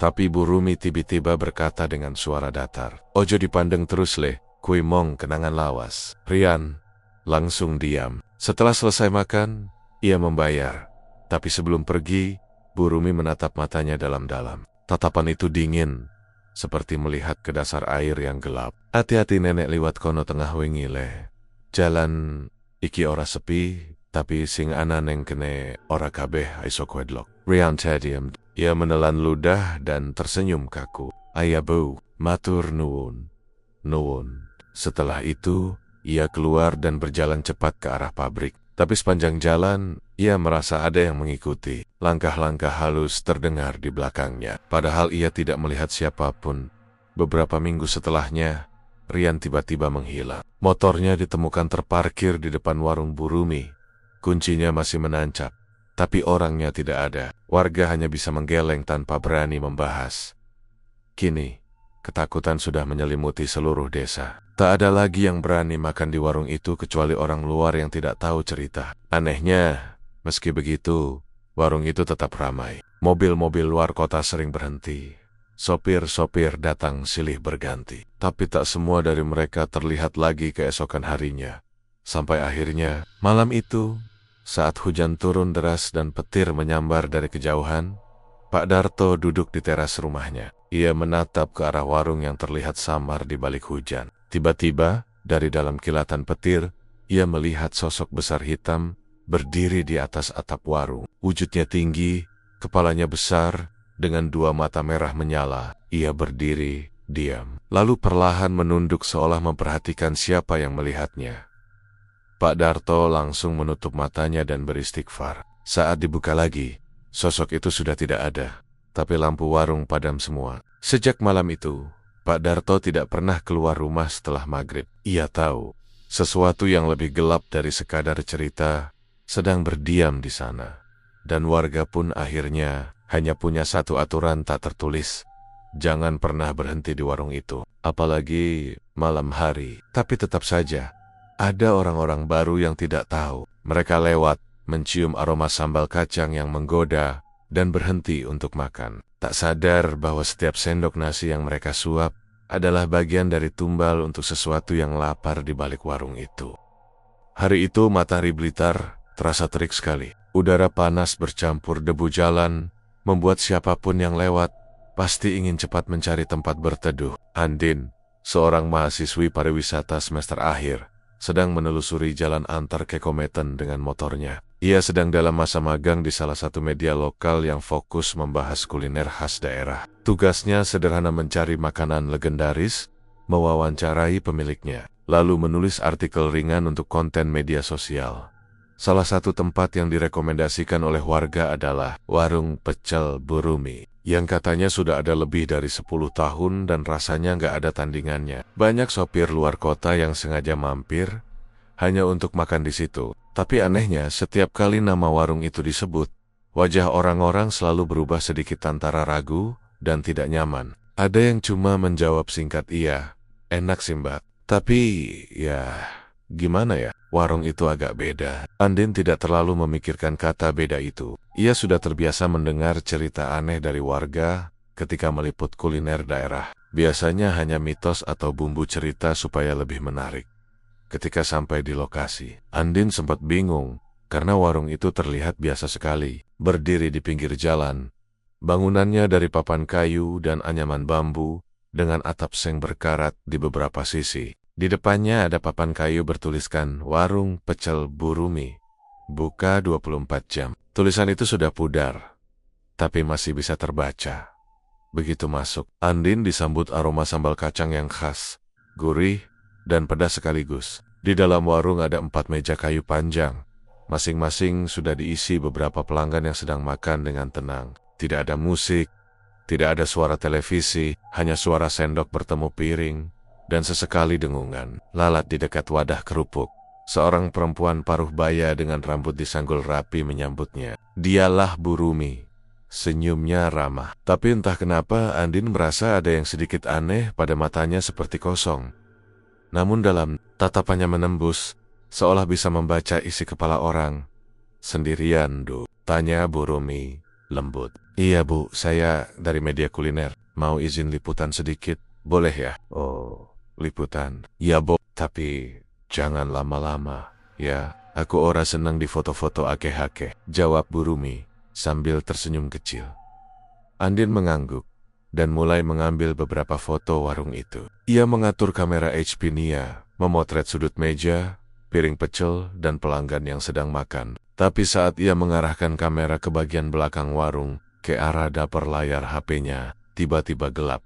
tapi Bu Rumi tiba-tiba berkata dengan suara datar, "Ojo dipandang terus leh, kui mong kenangan lawas." Rian langsung diam. Setelah selesai makan, ia membayar. Tapi sebelum pergi, Bu Rumi menatap matanya dalam-dalam. Tatapan itu dingin, seperti melihat ke dasar air yang gelap. "Hati-hati nenek liwat kono tengah wengi leh. Jalan iki ora sepi, tapi sing ana neng kene ora kabeh aiso wedlok." Rian terdiam. Ia menelan ludah dan tersenyum kaku. "Aya Bu, matur nuwun." Nuwun. Setelah itu, ia keluar dan berjalan cepat ke arah pabrik. Tapi sepanjang jalan, ia merasa ada yang mengikuti. Langkah-langkah halus terdengar di belakangnya. Padahal ia tidak melihat siapapun. Beberapa minggu setelahnya, Rian tiba-tiba menghilang. Motornya ditemukan terparkir di depan warung Bu Rumi. Kuncinya masih menancap, tapi orangnya tidak ada. Warga hanya bisa menggeleng tanpa berani membahas. Kini, ketakutan sudah menyelimuti seluruh desa. Tak ada lagi yang berani makan di warung itu kecuali orang luar yang tidak tahu cerita. Anehnya, meski begitu, warung itu tetap ramai. Mobil-mobil luar kota sering berhenti. Sopir-sopir datang silih berganti. Tapi tak semua dari mereka terlihat lagi keesokan harinya. Sampai akhirnya, malam itu, saat hujan turun deras dan petir menyambar dari kejauhan, Pak Darto duduk di teras rumahnya. Ia menatap ke arah warung yang terlihat samar di balik hujan. Tiba-tiba, dari dalam kilatan petir, ia melihat sosok besar hitam berdiri di atas atap warung. Wujudnya tinggi, kepalanya besar, dengan dua mata merah menyala. Ia berdiri, diam, lalu perlahan menunduk seolah memperhatikan siapa yang melihatnya. Pak Darto langsung menutup matanya dan beristighfar. Saat dibuka lagi, sosok itu sudah tidak ada, tapi lampu warung padam semua. Sejak malam itu, Pak Darto tidak pernah keluar rumah setelah maghrib. Ia tahu, sesuatu yang lebih gelap dari sekadar cerita sedang berdiam di sana. Dan warga pun akhirnya hanya punya satu aturan tak tertulis. Jangan pernah berhenti di warung itu, apalagi malam hari. Tapi tetap saja, ada orang-orang baru yang tidak tahu. Mereka lewat, mencium aroma sambal kacang yang menggoda, dan berhenti untuk makan. Tak sadar bahwa setiap sendok nasi yang mereka suap adalah bagian dari tumbal untuk sesuatu yang lapar di balik warung itu. Hari itu matahari Blitar terasa terik sekali. Udara panas bercampur debu jalan membuat siapapun yang lewat pasti ingin cepat mencari tempat berteduh. Andin, seorang mahasiswi pariwisata semester akhir, sedang menelusuri jalan antar Kekometen dengan motornya. Ia sedang dalam masa magang di salah satu media lokal yang fokus membahas kuliner khas daerah. Tugasnya sederhana mencari makanan legendaris, mewawancarai pemiliknya, lalu menulis artikel ringan untuk konten media sosial. Salah satu tempat yang direkomendasikan oleh warga adalah Warung Pecel Bu Rumi, yang katanya sudah ada lebih dari 10 tahun dan rasanya nggak ada tandingannya. Banyak sopir luar kota yang sengaja mampir hanya untuk makan di situ. Tapi anehnya, setiap kali nama warung itu disebut, wajah orang-orang selalu berubah sedikit antara ragu dan tidak nyaman. Ada yang cuma menjawab singkat, "Iya, enak sih mbak." Tapi, ya, gimana ya? Warung itu agak beda. Andin tidak terlalu memikirkan kata beda itu. Ia sudah terbiasa mendengar cerita aneh dari warga ketika meliput kuliner daerah. Biasanya hanya mitos atau bumbu cerita supaya lebih menarik. Ketika sampai di lokasi, Andin sempat bingung karena warung itu terlihat biasa sekali, berdiri di pinggir jalan. Bangunannya dari papan kayu dan anyaman bambu dengan atap seng berkarat di beberapa sisi. Di depannya ada papan kayu bertuliskan Warung Pecel Bu Rumi, buka 24 jam. Tulisan itu sudah pudar, tapi masih bisa terbaca. Begitu masuk, Andin disambut aroma sambal kacang yang khas, gurih, dan pedas sekaligus. Di dalam warung ada 4 meja kayu panjang. Masing-masing sudah diisi beberapa pelanggan yang sedang makan dengan tenang. Tidak ada musik, tidak ada suara televisi, hanya suara sendok bertemu piring, dan sesekali dengungan lalat di dekat wadah kerupuk. Seorang perempuan paruh baya dengan rambut disanggul rapi menyambutnya. Dialah Bu Rumi. Senyumnya ramah. Tapi entah kenapa Andin merasa ada yang sedikit aneh pada matanya seperti kosong. Namun dalam tatapannya menembus, seolah bisa membaca isi kepala orang. Sendirian, Du? Tanya Bu Rumi, lembut. Iya Bu, saya dari media kuliner. Mau izin liputan sedikit, boleh ya? Oh, liputan. Ya Bo, tapi jangan lama-lama. Ya, aku ora senang di foto-foto akeh-akeh. Jawab Bu Rumi sambil tersenyum kecil. Andin mengangguk dan mulai mengambil beberapa foto warung itu. Ia mengatur kamera HP Nia, memotret sudut meja, piring pecel, dan pelanggan yang sedang makan. Tapi saat ia mengarahkan kamera ke bagian belakang warung, ke arah dapur, layar HP-nya tiba-tiba gelap.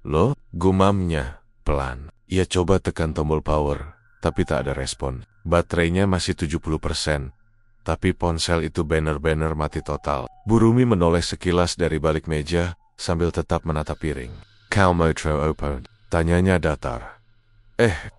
Loh, gumamnya pelan. Ia coba tekan tombol power, tapi tak ada respon. Baterainya masih 70%. Tapi ponsel itu bener-bener mati total. Bu Rumi menoleh sekilas dari balik meja, sambil tetap menatap piring. Kau mau open? Tanyanya datar.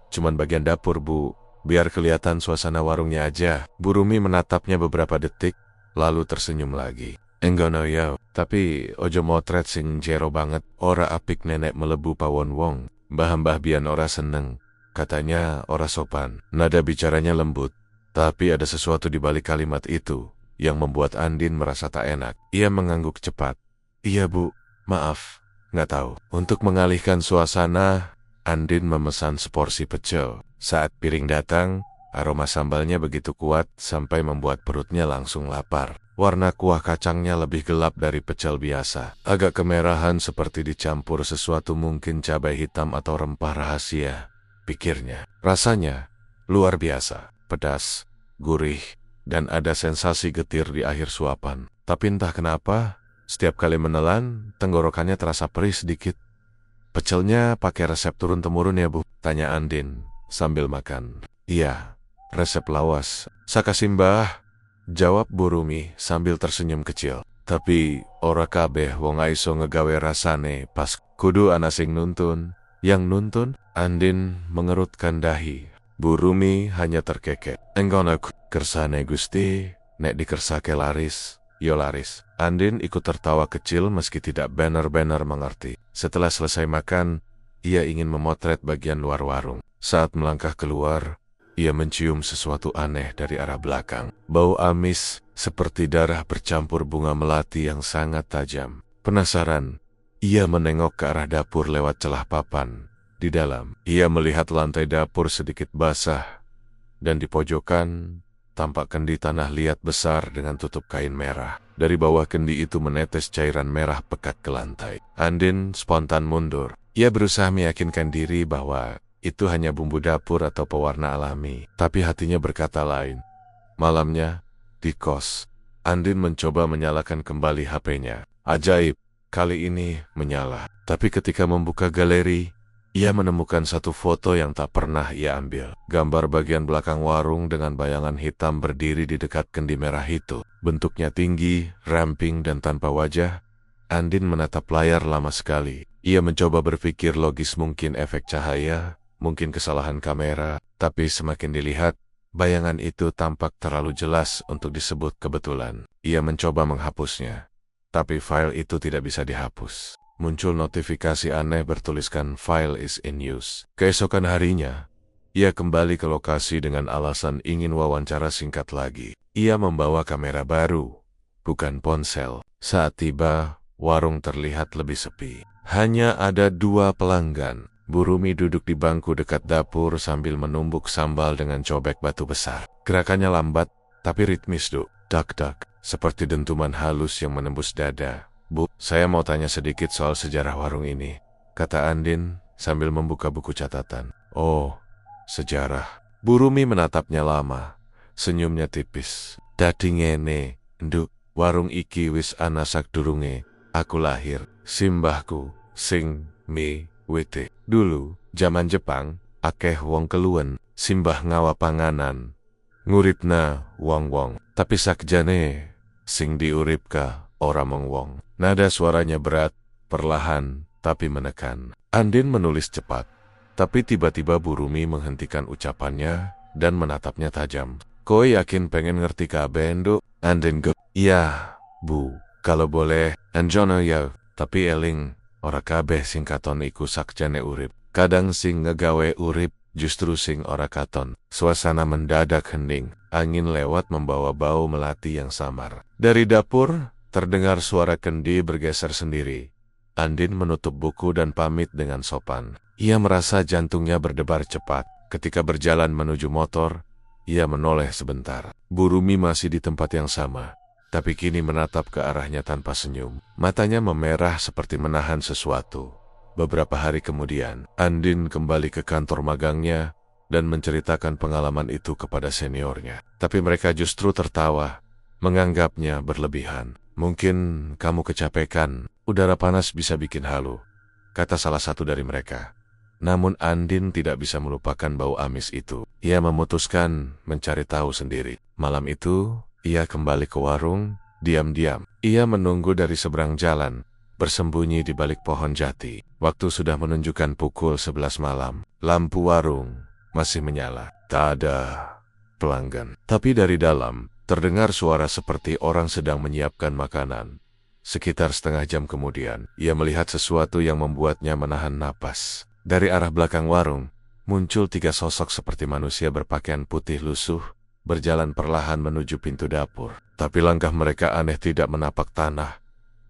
Cuman bagian dapur Bu. Biar kelihatan suasana warungnya aja. Bu Rumi menatapnya beberapa detik, lalu tersenyum lagi. Enggono yo, tapi ojo motret sing jero banget. Ora apik nenek melebu pawon wong. Mbah-mbah bian ora seneng. Katanya ora sopan. Nada bicaranya lembut, tapi ada sesuatu di balik kalimat itu yang membuat Andin merasa tak enak. Ia mengangguk cepat. Iya Bu, maaf, nggak tahu. Untuk mengalihkan suasana, Andin memesan seporsi pecel. Saat piring datang, aroma sambalnya begitu kuat sampai membuat perutnya langsung lapar. Warna kuah kacangnya lebih gelap dari pecel biasa. Agak kemerahan seperti dicampur sesuatu, mungkin cabai hitam atau rempah rahasia, pikirnya. Rasanya luar biasa, pedas, gurih, dan ada sensasi getir di akhir suapan. Tapi entah kenapa, setiap kali menelan, tenggorokannya terasa perih sedikit. Pecelnya pakai resep turun-temurun ya Bu? Tanya Andin sambil makan. Iya, resep lawas. Sakasimbah, jawab Bu Rumi sambil tersenyum kecil. Tapi ora kabeh wong iso ngegawe rasane pas, kudu ana sing nuntun. Yang nuntun? Andin mengerutkan dahi. Bu Rumi hanya terkekeh. Enggono kersane Gusti, nek dikersake laris, yo laris. Andin ikut tertawa kecil meski tidak benar-benar mengerti. Setelah selesai makan, ia ingin memotret bagian luar warung. Saat melangkah keluar, ia mencium sesuatu aneh dari arah belakang. Bau amis seperti darah bercampur bunga melati yang sangat tajam. Penasaran, ia menengok ke arah dapur lewat celah papan. Di dalam, ia melihat lantai dapur sedikit basah, dan di pojokan tampak kendi tanah liat besar dengan tutup kain merah. Dari bawah kendi itu menetes cairan merah pekat ke lantai. Andin spontan mundur. Ia berusaha meyakinkan diri bahwa itu hanya bumbu dapur atau pewarna alami. Tapi hatinya berkata lain. Malamnya, di kos, Andin mencoba menyalakan kembali HP-nya. Ajaib, kali ini menyala. Tapi ketika membuka galeri, ia menemukan satu foto yang tak pernah ia ambil. Gambar bagian belakang warung dengan bayangan hitam berdiri di dekat kendi merah itu. Bentuknya tinggi, ramping, dan tanpa wajah. Andin menatap layar lama sekali. Ia mencoba berpikir logis, mungkin efek cahaya, mungkin kesalahan kamera. Tapi semakin dilihat, bayangan itu tampak terlalu jelas untuk disebut kebetulan. Ia mencoba menghapusnya, tapi file itu tidak bisa dihapus. Muncul notifikasi aneh bertuliskan file is in use. Keesokan harinya, ia kembali ke lokasi dengan alasan ingin wawancara singkat lagi. Ia membawa kamera baru, bukan ponsel. Saat tiba, warung terlihat lebih sepi. Hanya ada 2 pelanggan. Bu Rumi duduk di bangku dekat dapur sambil menumbuk sambal dengan cobek batu besar. Gerakannya lambat, tapi ritmis, dak-dak, seperti dentuman halus yang menembus dada. Bu, saya mau tanya sedikit soal sejarah warung ini, kata Andin sambil membuka buku catatan. Oh, sejarah. Bu Rumi menatapnya lama, senyumnya tipis. Dadi ngene, Nduk, warung iki wis ana sakdurunge aku lahir. simbahku, sing, mi, wite. Dulu, zaman Jepang, akeh wong keluwen, simbah ngawa panganan. Nguripna wong-wong, tapi sakjane, sing diuripka, ora mong wong. Nada suaranya berat, perlahan, tapi menekan. Andin menulis cepat, tapi tiba-tiba Burumi menghentikan ucapannya dan menatapnya tajam. Kowe yakin pengen ngerti kabeh, Nduk? Andin ge, iya, Bu, kalau boleh, enjono ya, tapi eling, ora kabeh sing katon iku sakjane urip. Kadang sing ngegawe urip, justru sing ora katon. Suasana mendadak hening, angin lewat membawa bau melati yang samar. Dari dapur, terdengar suara kendi bergeser sendiri. Andin menutup buku dan pamit dengan sopan. Ia merasa jantungnya berdebar cepat. Ketika berjalan menuju motor, ia menoleh sebentar. Burumi masih di tempat yang sama, tapi kini menatap ke arahnya tanpa senyum. Matanya memerah seperti menahan sesuatu. Beberapa hari kemudian, Andin kembali ke kantor magangnya dan menceritakan pengalaman itu kepada seniornya. Tapi mereka justru tertawa, menganggapnya berlebihan. Mungkin kamu kecapekan, udara panas bisa bikin halu, kata salah satu dari mereka. Namun Andin tidak bisa melupakan bau amis itu. Ia memutuskan mencari tahu sendiri. Malam itu, ia kembali ke warung, diam-diam. Ia menunggu dari seberang jalan, bersembunyi di balik pohon jati. Waktu sudah menunjukkan pukul 11 malam. Lampu warung masih menyala. Tak ada pelanggan. Tapi dari dalam, terdengar suara seperti orang sedang menyiapkan makanan. Sekitar setengah jam kemudian, ia melihat sesuatu yang membuatnya menahan napas. Dari arah belakang warung, muncul 3 sosok seperti manusia berpakaian putih lusuh, berjalan perlahan menuju pintu dapur. Tapi langkah mereka aneh, tidak menapak tanah,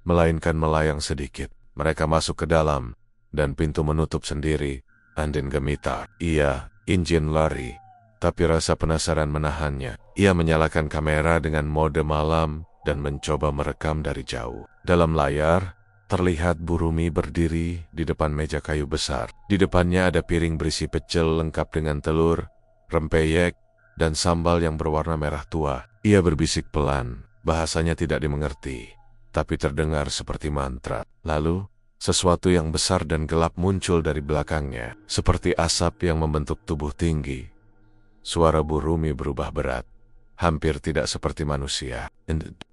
melainkan melayang sedikit. Mereka masuk ke dalam, dan pintu menutup sendiri. Andin gemitar. Ia ingin lari, tapi rasa penasaran menahannya. Ia menyalakan kamera dengan mode malam dan mencoba merekam dari jauh. Dalam layar, terlihat Burumi berdiri di depan meja kayu besar. Di depannya ada piring berisi pecel lengkap dengan telur, rempeyek, dan sambal yang berwarna merah tua. Ia berbisik pelan, bahasanya tidak dimengerti, tapi terdengar seperti mantra. Lalu, sesuatu yang besar dan gelap muncul dari belakangnya, seperti asap yang membentuk tubuh tinggi. Suara Burumi berubah berat, hampir tidak seperti manusia.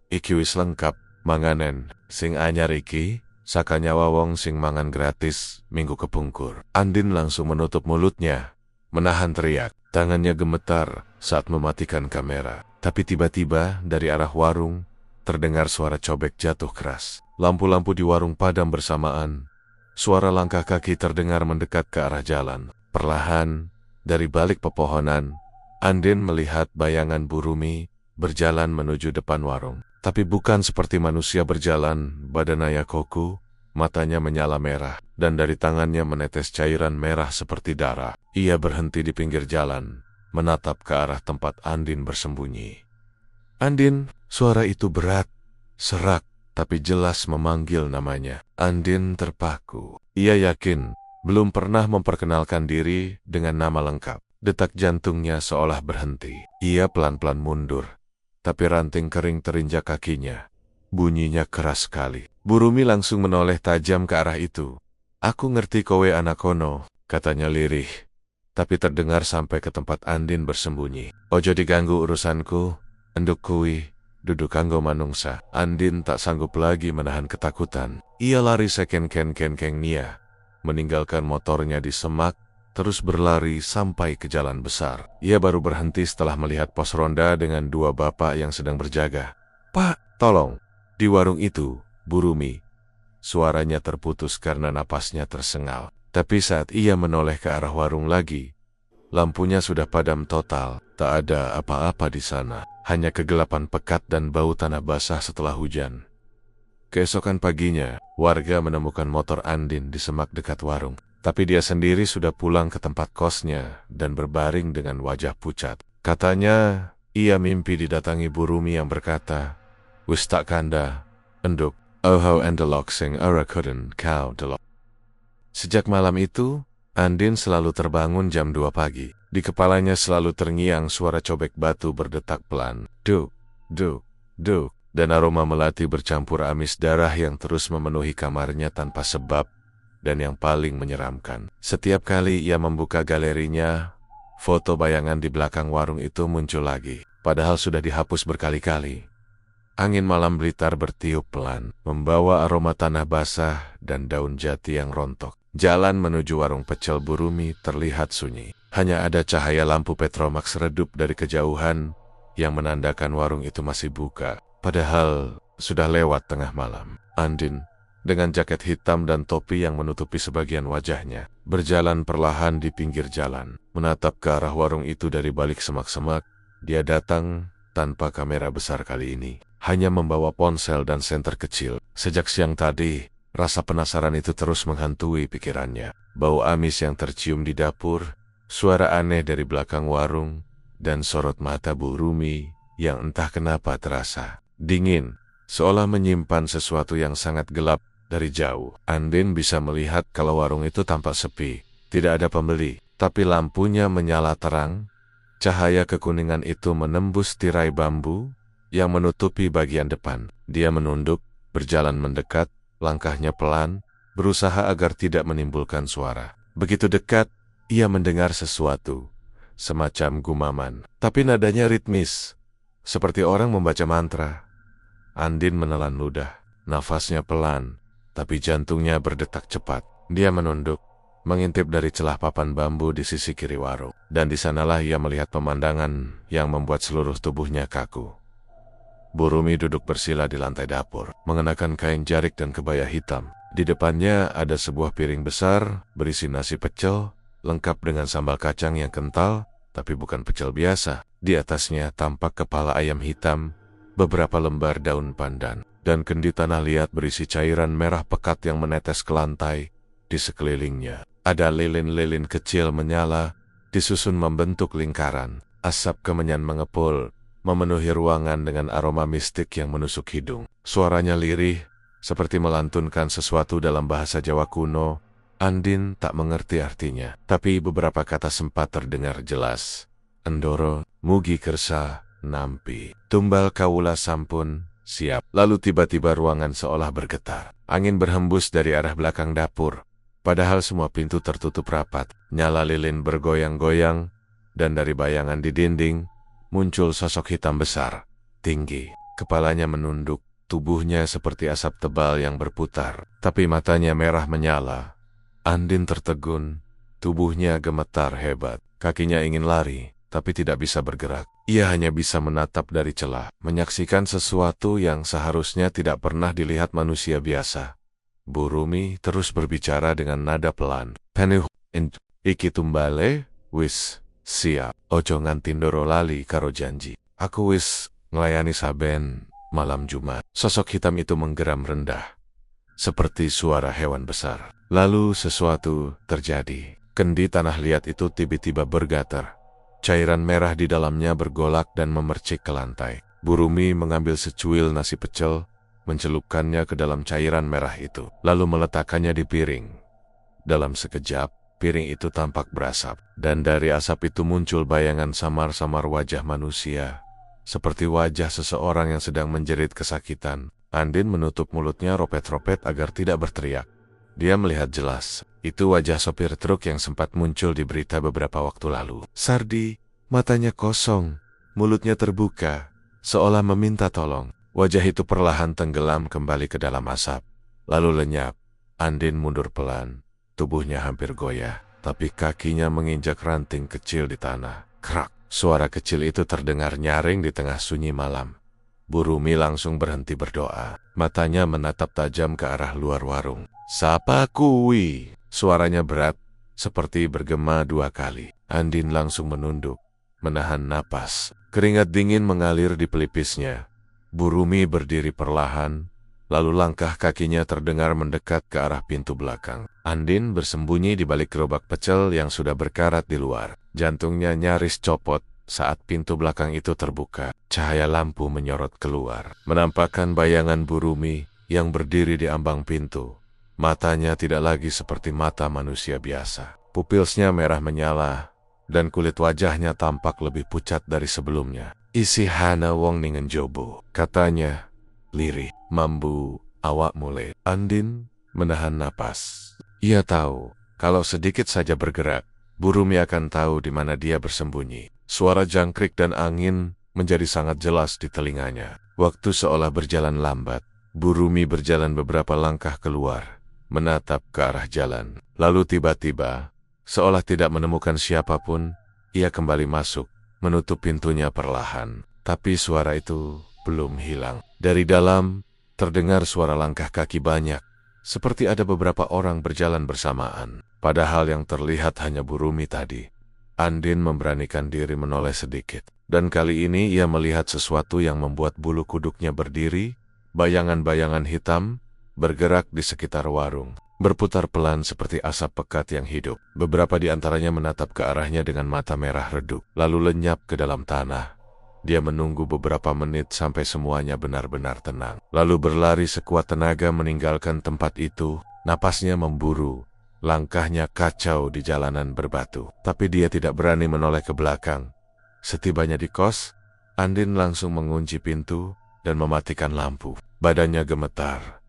Iki wis lengkap, manganen, sing anyar iki, saka nyawa wong sing mangan gratis, minggu kepungkur. Andin langsung menutup mulutnya, menahan teriak. Tangannya gemetar saat mematikan kamera. Tapi tiba-tiba dari arah warung, terdengar suara cobek jatuh keras. Lampu-lampu di warung padam bersamaan. Suara langkah kaki terdengar mendekat ke arah jalan. Perlahan, dari balik pepohonan, Andin melihat bayangan Burumi berjalan menuju depan warung. Tapi bukan seperti manusia berjalan, badannya koku, matanya menyala merah, dan dari tangannya menetes cairan merah seperti darah. Ia berhenti di pinggir jalan, menatap ke arah tempat Andin bersembunyi. Andin, suara itu berat, serak, tapi jelas memanggil namanya. Andin terpaku. Ia yakin belum pernah memperkenalkan diri dengan nama lengkap. Detak jantungnya seolah berhenti. Ia pelan-pelan mundur, tapi ranting kering terinjak kakinya. Bunyinya keras sekali. Burumi langsung menoleh tajam ke arah itu. Aku ngerti kowe anak kono, katanya lirih, tapi terdengar sampai ke tempat Andin bersembunyi. Ojo diganggu urusanku, enduk kui, duduk kanggo manungsa. Andin tak sanggup lagi menahan ketakutan. Ia lari seken-ken-ken-keng Nia, meninggalkan motornya di semak, terus berlari sampai ke jalan besar. Ia baru berhenti setelah melihat pos ronda dengan 2 bapak yang sedang berjaga. Pak, tolong. Di warung itu, Burumi. Suaranya terputus karena napasnya tersengal. Tapi saat ia menoleh ke arah warung lagi, lampunya sudah padam total. Tak ada apa-apa di sana. Hanya kegelapan pekat dan bau tanah basah setelah hujan. Keesokan paginya, warga menemukan motor Andin di semak dekat warung. Tapi dia sendiri sudah pulang ke tempat kosnya dan berbaring dengan wajah pucat. Katanya, ia mimpi didatangi Burumi yang berkata, "Wis tak kanda, enduk, oho endelok sing ora kuden kau delok." Sejak malam itu, Andin selalu terbangun jam 2 pagi. Di kepalanya selalu terngiang suara cobek batu berdetak pelan. Duk, duk, duk. dan aroma melati bercampur amis darah yang terus memenuhi kamarnya tanpa sebab, dan yang paling menyeramkan, setiap kali ia membuka galerinya, foto bayangan di belakang warung itu muncul lagi, padahal sudah dihapus berkali-kali. Angin malam Blitar bertiup pelan, membawa aroma tanah basah dan daun jati yang rontok. Jalan menuju warung pecel Burumi terlihat sunyi. Hanya ada cahaya lampu Petromax redup dari kejauhan yang menandakan warung itu masih buka. Padahal sudah lewat tengah malam. Andin, dengan jaket hitam dan topi yang menutupi sebagian wajahnya, berjalan perlahan di pinggir jalan, menatap ke arah warung itu dari balik semak-semak. Dia datang tanpa kamera besar kali ini, hanya membawa ponsel dan senter kecil. Sejak siang tadi, rasa penasaran itu terus menghantui pikirannya. Bau amis yang tercium di dapur, suara aneh dari belakang warung, dan sorot mata Bu Rumi yang entah kenapa terasa dingin, seolah menyimpan sesuatu yang sangat gelap. Dari jauh, Andin bisa melihat kalau warung itu tampak sepi. Tidak ada pembeli, tapi lampunya menyala terang. Cahaya kekuningan itu menembus tirai bambu yang menutupi bagian depan. Dia menunduk, berjalan mendekat, langkahnya pelan, berusaha agar tidak menimbulkan suara. Begitu dekat, ia mendengar sesuatu, semacam gumaman. Tapi nadanya ritmis, seperti orang membaca mantra. Andin menelan ludah, nafasnya pelan, tapi jantungnya berdetak cepat. Dia menunduk, mengintip dari celah papan bambu di sisi kiri warung. Dan di sanalah ia melihat pemandangan yang membuat seluruh tubuhnya kaku. Bu Rumi duduk bersila di lantai dapur, mengenakan kain jarik dan kebaya hitam. Di depannya ada sebuah piring besar berisi nasi pecel, lengkap dengan sambal kacang yang kental, tapi bukan pecel biasa. Di atasnya tampak kepala ayam hitam, beberapa lembar daun pandan, dan kendi tanah liat berisi cairan merah pekat yang menetes ke lantai. Di sekelilingnya ada lilin-lilin kecil menyala, disusun membentuk lingkaran. Asap kemenyan mengepul, memenuhi ruangan dengan aroma mistik yang menusuk hidung. Suaranya lirih, seperti melantunkan sesuatu dalam bahasa Jawa kuno. Andin tak mengerti artinya, tapi beberapa kata sempat terdengar jelas. Endoro, mugi kersa, nampi, tumbal kawula sampun, siap. Lalu tiba-tiba ruangan seolah bergetar. Angin berhembus dari arah belakang dapur. Padahal semua pintu tertutup rapat. Nyala lilin bergoyang-goyang, dan dari bayangan di dinding, muncul sosok hitam besar, tinggi. Kepalanya menunduk, tubuhnya seperti asap tebal yang berputar, tapi matanya merah menyala. Andin tertegun, tubuhnya gemetar hebat. Kakinya ingin lari, tapi tidak bisa bergerak. Ia hanya bisa menatap dari celah, menyaksikan sesuatu yang seharusnya tidak pernah dilihat manusia biasa. Bu Rumi terus berbicara dengan nada pelan. Penuh, iki tumbale, wis, siap. Ojo ngantindoro lali karo janji. Aku wis ngelayani saben malam Jumat. Sosok hitam itu menggeram rendah, seperti suara hewan besar. Lalu sesuatu terjadi. Kendi tanah liat itu tiba-tiba bergetar. Cairan merah di dalamnya bergolak dan memercik ke lantai. Bu Rumi mengambil secuil nasi pecel, mencelupkannya ke dalam cairan merah itu, lalu meletakkannya di piring. Dalam sekejap, piring itu tampak berasap, dan dari asap itu muncul bayangan samar-samar wajah manusia, seperti wajah seseorang yang sedang menjerit kesakitan. Andin menutup mulutnya ropet-ropet agar tidak berteriak. Dia melihat jelas, itu wajah sopir truk yang sempat muncul di berita beberapa waktu lalu. Sardi, matanya kosong, mulutnya terbuka, seolah meminta tolong. Wajah itu perlahan tenggelam kembali ke dalam asap, lalu lenyap. Andin mundur pelan, tubuhnya hampir goyah, tapi kakinya menginjak ranting kecil di tanah. Krak, suara kecil itu terdengar nyaring di tengah sunyi malam. Bu Rumi langsung berhenti berdoa, matanya menatap tajam ke arah luar warung. Sapa kui? Suaranya berat, seperti bergema 2 kali. Andin langsung menunduk, menahan napas. Keringat dingin mengalir di pelipisnya. Bu Rumi berdiri perlahan, lalu langkah kakinya terdengar mendekat ke arah pintu belakang. Andin bersembunyi di balik gerobak pecel yang sudah berkarat di luar. Jantungnya nyaris copot saat pintu belakang itu terbuka. Cahaya lampu menyorot keluar, menampakkan bayangan Bu Rumi yang berdiri di ambang pintu. Matanya tidak lagi seperti mata manusia biasa. Pupilsnya merah menyala, dan kulit wajahnya tampak lebih pucat dari sebelumnya. Isi hana wong ningen jobo, katanya, lirih. Mambu, awak mulai. Andin menahan napas. Ia tahu, kalau sedikit saja bergerak, Burumi akan tahu di mana dia bersembunyi. Suara jangkrik dan angin menjadi sangat jelas di telinganya. Waktu seolah berjalan lambat. Burumi berjalan beberapa langkah keluar, menatap ke arah jalan. Lalu tiba-tiba, seolah tidak menemukan siapapun, ia kembali masuk, menutup pintunya perlahan. Tapi suara itu belum hilang. Dari dalam, terdengar suara langkah kaki banyak, seperti ada beberapa orang berjalan bersamaan. Padahal yang terlihat hanya Burumi tadi. Andin memberanikan diri menoleh sedikit. Dan kali ini ia melihat sesuatu yang membuat bulu kuduknya berdiri. Bayangan-bayangan hitam bergerak di sekitar warung, berputar pelan seperti asap pekat yang hidup. Beberapa di antaranya menatap ke arahnya dengan mata merah redup, lalu lenyap ke dalam tanah. Dia menunggu beberapa menit sampai semuanya benar-benar tenang, lalu berlari sekuat tenaga meninggalkan tempat itu. Napasnya memburu, langkahnya kacau di jalanan berbatu. Tapi dia tidak berani menoleh ke belakang. Setibanya di kos, Andin langsung mengunci pintu dan mematikan lampu. Badannya gemetar,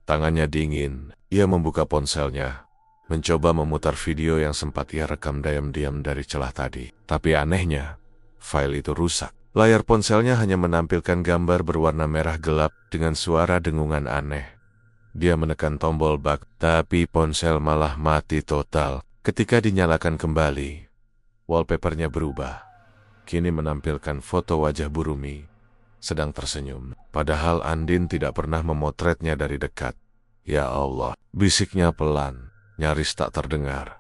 tangannya dingin. Ia membuka ponselnya, mencoba memutar video yang sempat ia rekam diam-diam dari celah tadi. Tapi anehnya, file itu rusak. Layar ponselnya hanya menampilkan gambar berwarna merah gelap dengan suara dengungan aneh. Dia menekan tombol bak, tapi ponsel malah mati total. Ketika dinyalakan kembali, wallpapernya berubah. Kini menampilkan foto wajah Burumi sedang tersenyum. Padahal Andin tidak pernah memotretnya dari dekat. Ya Allah, bisiknya pelan, nyaris tak terdengar.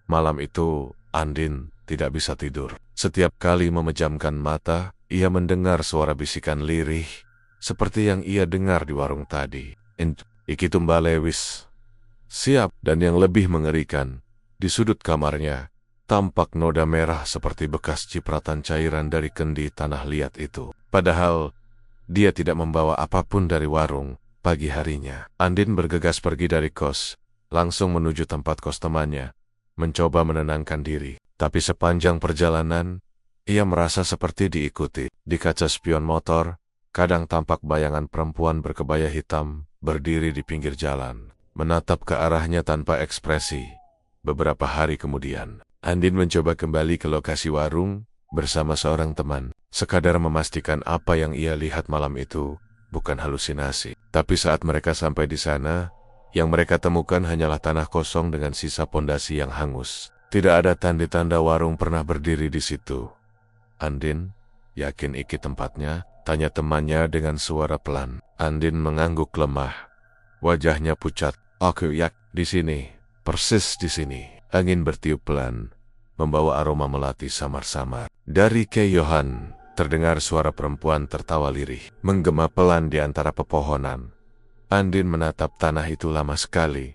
Malam itu, Andin tidak bisa tidur. Setiap kali memejamkan mata, ia mendengar suara bisikan lirih, seperti yang ia dengar di warung tadi. Iki tumbale wis siap. Dan yang lebih mengerikan, di sudut kamarnya, tampak noda merah seperti bekas cipratan cairan dari kendi tanah liat itu. Padahal, dia tidak membawa apapun dari warung pagi harinya. Andin bergegas pergi dari kos, langsung menuju tempat kos temannya, mencoba menenangkan diri. Tapi sepanjang perjalanan, ia merasa seperti diikuti. Di kaca spion motor, kadang tampak bayangan perempuan berkebaya hitam berdiri di pinggir jalan, menatap ke arahnya tanpa ekspresi. Beberapa hari kemudian, Andin mencoba kembali ke lokasi warung bersama seorang teman, sekadar memastikan apa yang ia lihat malam itu bukan halusinasi. Tapi saat mereka sampai di sana, yang mereka temukan hanyalah tanah kosong dengan sisa pondasi yang hangus. Tidak ada tanda-tanda warung pernah berdiri di situ. Andin, yakin iki tempatnya? Tanya temannya dengan suara pelan. Andin mengangguk lemah. Wajahnya pucat. Aku di sini, persis di sini. Angin bertiup pelan, membawa aroma melati samar-samar. Dari keyohan, terdengar suara perempuan tertawa lirih, menggema pelan di antara pepohonan. Andin menatap tanah itu lama sekali,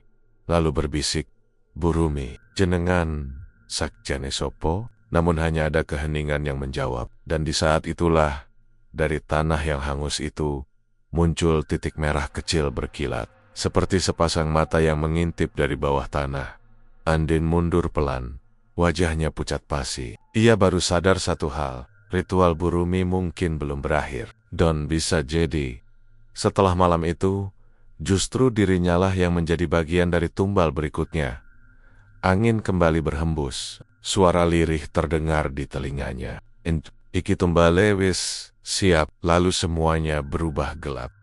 lalu berbisik, Burumi, jenengan, sakjane sopo? Namun hanya ada keheningan yang menjawab. Dan di saat itulah, dari tanah yang hangus itu, muncul titik merah kecil berkilat, seperti sepasang mata yang mengintip dari bawah tanah. Andin mundur pelan, wajahnya pucat pasi. Ia baru sadar satu hal, ritual Burumi mungkin belum berakhir. Dan bisa jadi, setelah malam itu, justru dirinya lah yang menjadi bagian dari tumbal berikutnya. Angin kembali berhembus, suara lirih terdengar di telinganya. Iki tumbale wis siap. Lalu semuanya berubah gelap.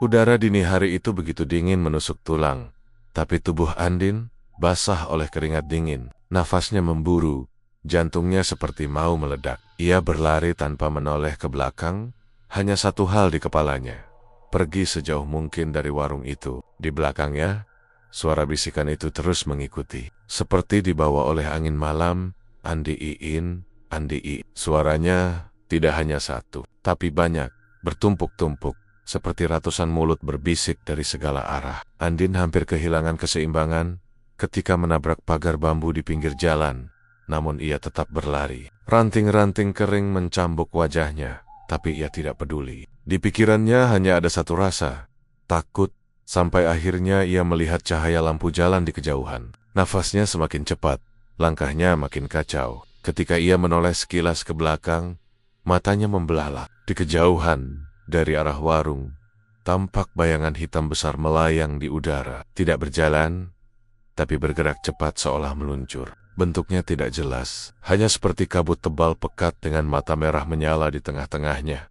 Udara dini hari itu begitu dingin menusuk tulang, tapi tubuh Andin basah oleh keringat dingin. Nafasnya memburu, jantungnya seperti mau meledak. Ia berlari tanpa menoleh ke belakang, hanya satu hal di kepalanya, pergi sejauh mungkin dari warung itu. Di belakangnya, suara bisikan itu terus mengikuti, seperti dibawa oleh angin malam. Andi Iin, Andi I. Suaranya tidak hanya satu, tapi banyak, bertumpuk-tumpuk, seperti ratusan mulut berbisik dari segala arah. Andin hampir kehilangan keseimbangan ketika menabrak pagar bambu di pinggir jalan, namun ia tetap berlari. Ranting-ranting kering mencambuk wajahnya, tapi ia tidak peduli. Di pikirannya hanya ada satu rasa, takut, sampai akhirnya ia melihat cahaya lampu jalan di kejauhan. Nafasnya semakin cepat, langkahnya makin kacau. Ketika ia menoleh sekilas ke belakang, matanya membelalak. Di kejauhan, dari arah warung, tampak bayangan hitam besar melayang di udara. Tidak berjalan, tapi bergerak cepat seolah meluncur. Bentuknya tidak jelas, hanya seperti kabut tebal pekat dengan mata merah menyala di tengah-tengahnya.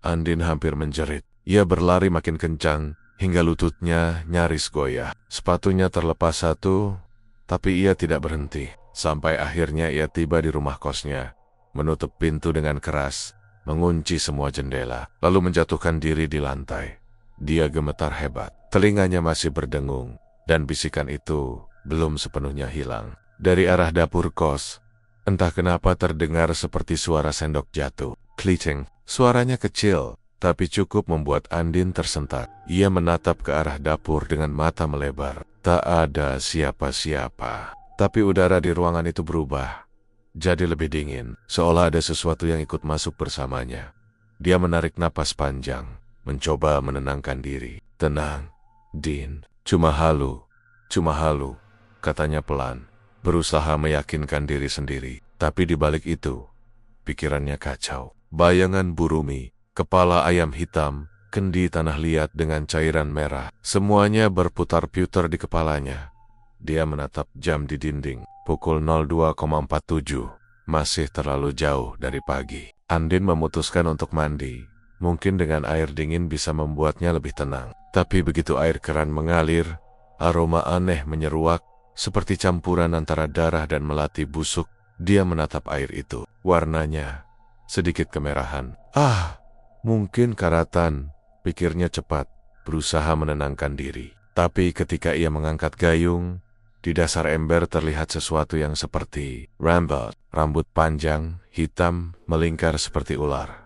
Andin hampir menjerit. Ia berlari makin kencang, hingga lututnya nyaris goyah. Sepatunya terlepas satu, tapi ia tidak berhenti. Sampai akhirnya ia tiba di rumah kosnya, menutup pintu dengan keras, mengunci semua jendela, lalu menjatuhkan diri di lantai. Dia gemetar hebat, telinganya masih berdengung, dan bisikan itu belum sepenuhnya hilang. Dari arah dapur kos, entah kenapa terdengar seperti suara sendok jatuh. Clicing, suaranya kecil, tapi cukup membuat Andin tersentak. Ia menatap ke arah dapur dengan mata melebar. Tak ada siapa-siapa. Tapi udara di ruangan itu berubah, jadi lebih dingin, seolah ada sesuatu yang ikut masuk bersamanya. Dia menarik napas panjang, mencoba menenangkan diri. Tenang, Din, cuma halu, katanya pelan, berusaha meyakinkan diri sendiri. Tapi di balik itu, pikirannya kacau. Bayangan Burumi, kepala ayam hitam, kendi tanah liat dengan cairan merah, semuanya berputar-putar di kepalanya. Dia menatap jam di dinding, pukul 02.47, masih terlalu jauh dari pagi. Andin memutuskan untuk mandi, mungkin dengan air dingin bisa membuatnya lebih tenang. Tapi begitu air keran mengalir, aroma aneh menyeruak, seperti campuran antara darah dan melati busuk. Dia menatap air itu, warnanya sedikit kemerahan. Mungkin karatan, pikirnya cepat, berusaha menenangkan diri. Tapi ketika ia mengangkat gayung, di dasar ember terlihat sesuatu yang seperti rambut, rambut panjang, hitam, melingkar seperti ular.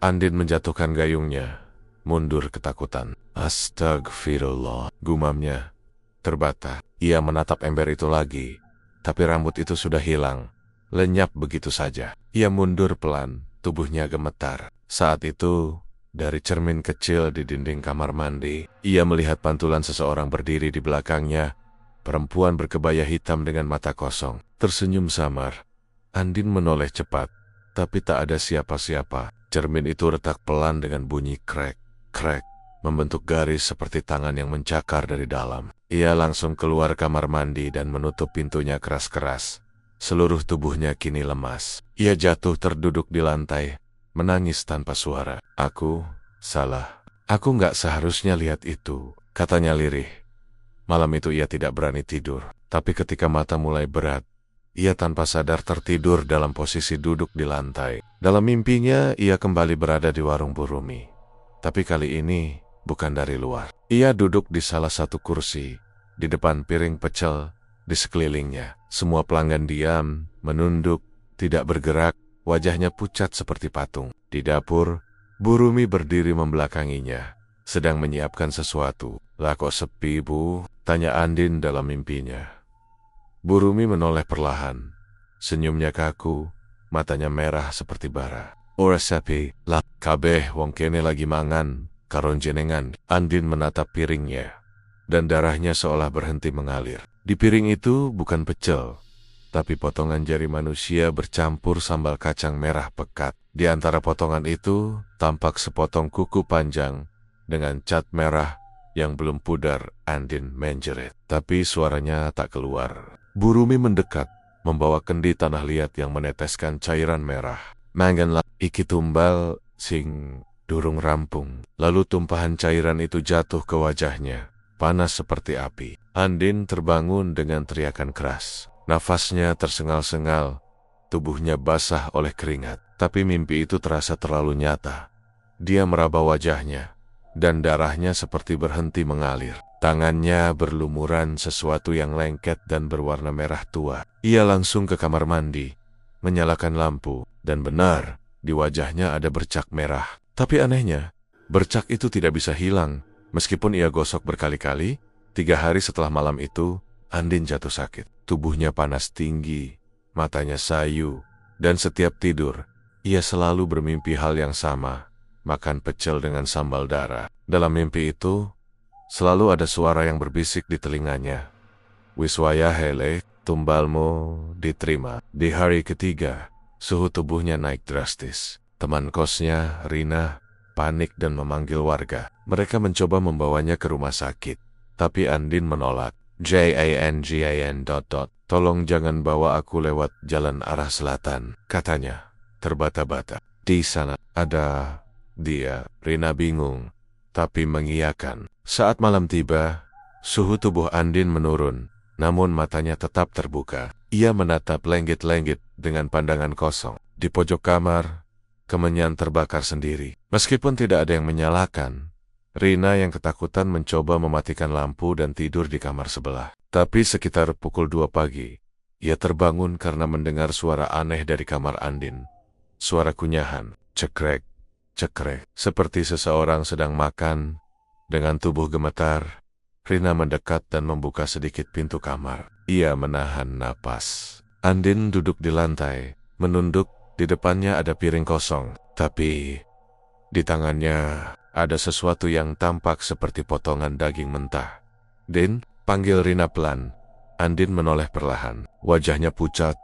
Andin menjatuhkan gayungnya, mundur ketakutan. Astagfirullah, gumamnya. Terbata, ia menatap ember itu lagi, tapi rambut itu sudah hilang, lenyap begitu saja. Ia mundur pelan, tubuhnya gemetar. Saat itu, dari cermin kecil di dinding kamar mandi, ia melihat pantulan seseorang berdiri di belakangnya. Perempuan berkebaya hitam dengan mata kosong, tersenyum samar. Andin menoleh cepat, tapi tak ada siapa-siapa. Cermin itu retak pelan dengan bunyi krek, krek, membentuk garis seperti tangan yang mencakar dari dalam. Ia langsung keluar kamar mandi dan menutup pintunya keras-keras. Seluruh tubuhnya kini lemas. Ia jatuh terduduk di lantai, menangis tanpa suara. Aku salah. Aku nggak seharusnya lihat itu, katanya lirih. Malam itu ia tidak berani tidur, tapi ketika mata mulai berat, ia tanpa sadar tertidur dalam posisi duduk di lantai. Dalam mimpinya, ia kembali berada di warung Burumi. Tapi kali ini, bukan dari luar. Ia duduk di salah satu kursi, di depan piring pecel, di sekelilingnya. Semua pelanggan diam, menunduk, tidak bergerak, wajahnya pucat seperti patung. Di dapur, Burumi berdiri membelakanginya, sedang menyiapkan sesuatu. Lah kok sepi, Bu? Tanya Andin dalam mimpinya. Burumi menoleh perlahan. Senyumnya kaku, matanya merah seperti bara. Ora sepi, lah kabeh wong kene lagi mangan, karon jenengan. Andin menatap piringnya, dan darahnya seolah berhenti mengalir. Di piring itu bukan pecel, tapi potongan jari manusia bercampur sambal kacang merah pekat. Di antara potongan itu, tampak sepotong kuku panjang dengan cat merah yang belum pudar. Andin menjerit, tapi suaranya tak keluar. Burumi mendekat, membawa kendi tanah liat yang meneteskan cairan merah. Manganlah iki tumbal sing durung rampung. Lalu tumpahan cairan itu jatuh ke wajahnya, panas seperti api. Andin terbangun dengan teriakan keras. Nafasnya tersengal-sengal, tubuhnya basah oleh keringat. Tapi mimpi itu terasa terlalu nyata. Dia meraba wajahnya, dan darahnya seperti berhenti mengalir. Tangannya berlumuran sesuatu yang lengket dan berwarna merah tua. Ia langsung ke kamar mandi, menyalakan lampu, dan benar, di wajahnya ada bercak merah. Tapi anehnya, bercak itu tidak bisa hilang. Meskipun ia gosok berkali-kali, 3 hari setelah malam itu, Andin jatuh sakit. Tubuhnya panas tinggi, matanya sayu, dan setiap tidur, ia selalu bermimpi hal yang sama. Makan pecel dengan sambal darah. Dalam mimpi itu, selalu ada suara yang berbisik di telinganya. Wiswaya hele, tumbalmu diterima. Di hari ketiga, suhu tubuhnya naik drastis. Teman kosnya, Rina, panik dan memanggil warga. Mereka mencoba membawanya ke rumah sakit, tapi Andin menolak. Jangan. Tolong jangan bawa aku lewat jalan arah selatan, katanya, terbata-bata. Di sana ada dia. Rina bingung, tapi mengiyakan. Saat malam tiba, suhu tubuh Andin menurun, namun matanya tetap terbuka. Ia menatap lenggit-lenggit dengan pandangan kosong. Di pojok kamar, kemenyan terbakar sendiri. Meskipun tidak ada yang menyalakan, Rina yang ketakutan mencoba mematikan lampu dan tidur di kamar sebelah. Tapi sekitar pukul 2 pagi, ia terbangun karena mendengar suara aneh dari kamar Andin. Suara kunyahan, cekrek, cekrek, seperti seseorang sedang makan. Dengan tubuh gemetar, Rina mendekat dan membuka sedikit pintu kamar. Ia menahan napas. Andin duduk di lantai, menunduk. Di depannya ada piring kosong, tapi di tangannya ada sesuatu yang tampak seperti potongan daging mentah. Din, panggil Rina pelan. Andin menoleh perlahan. Wajahnya pucat,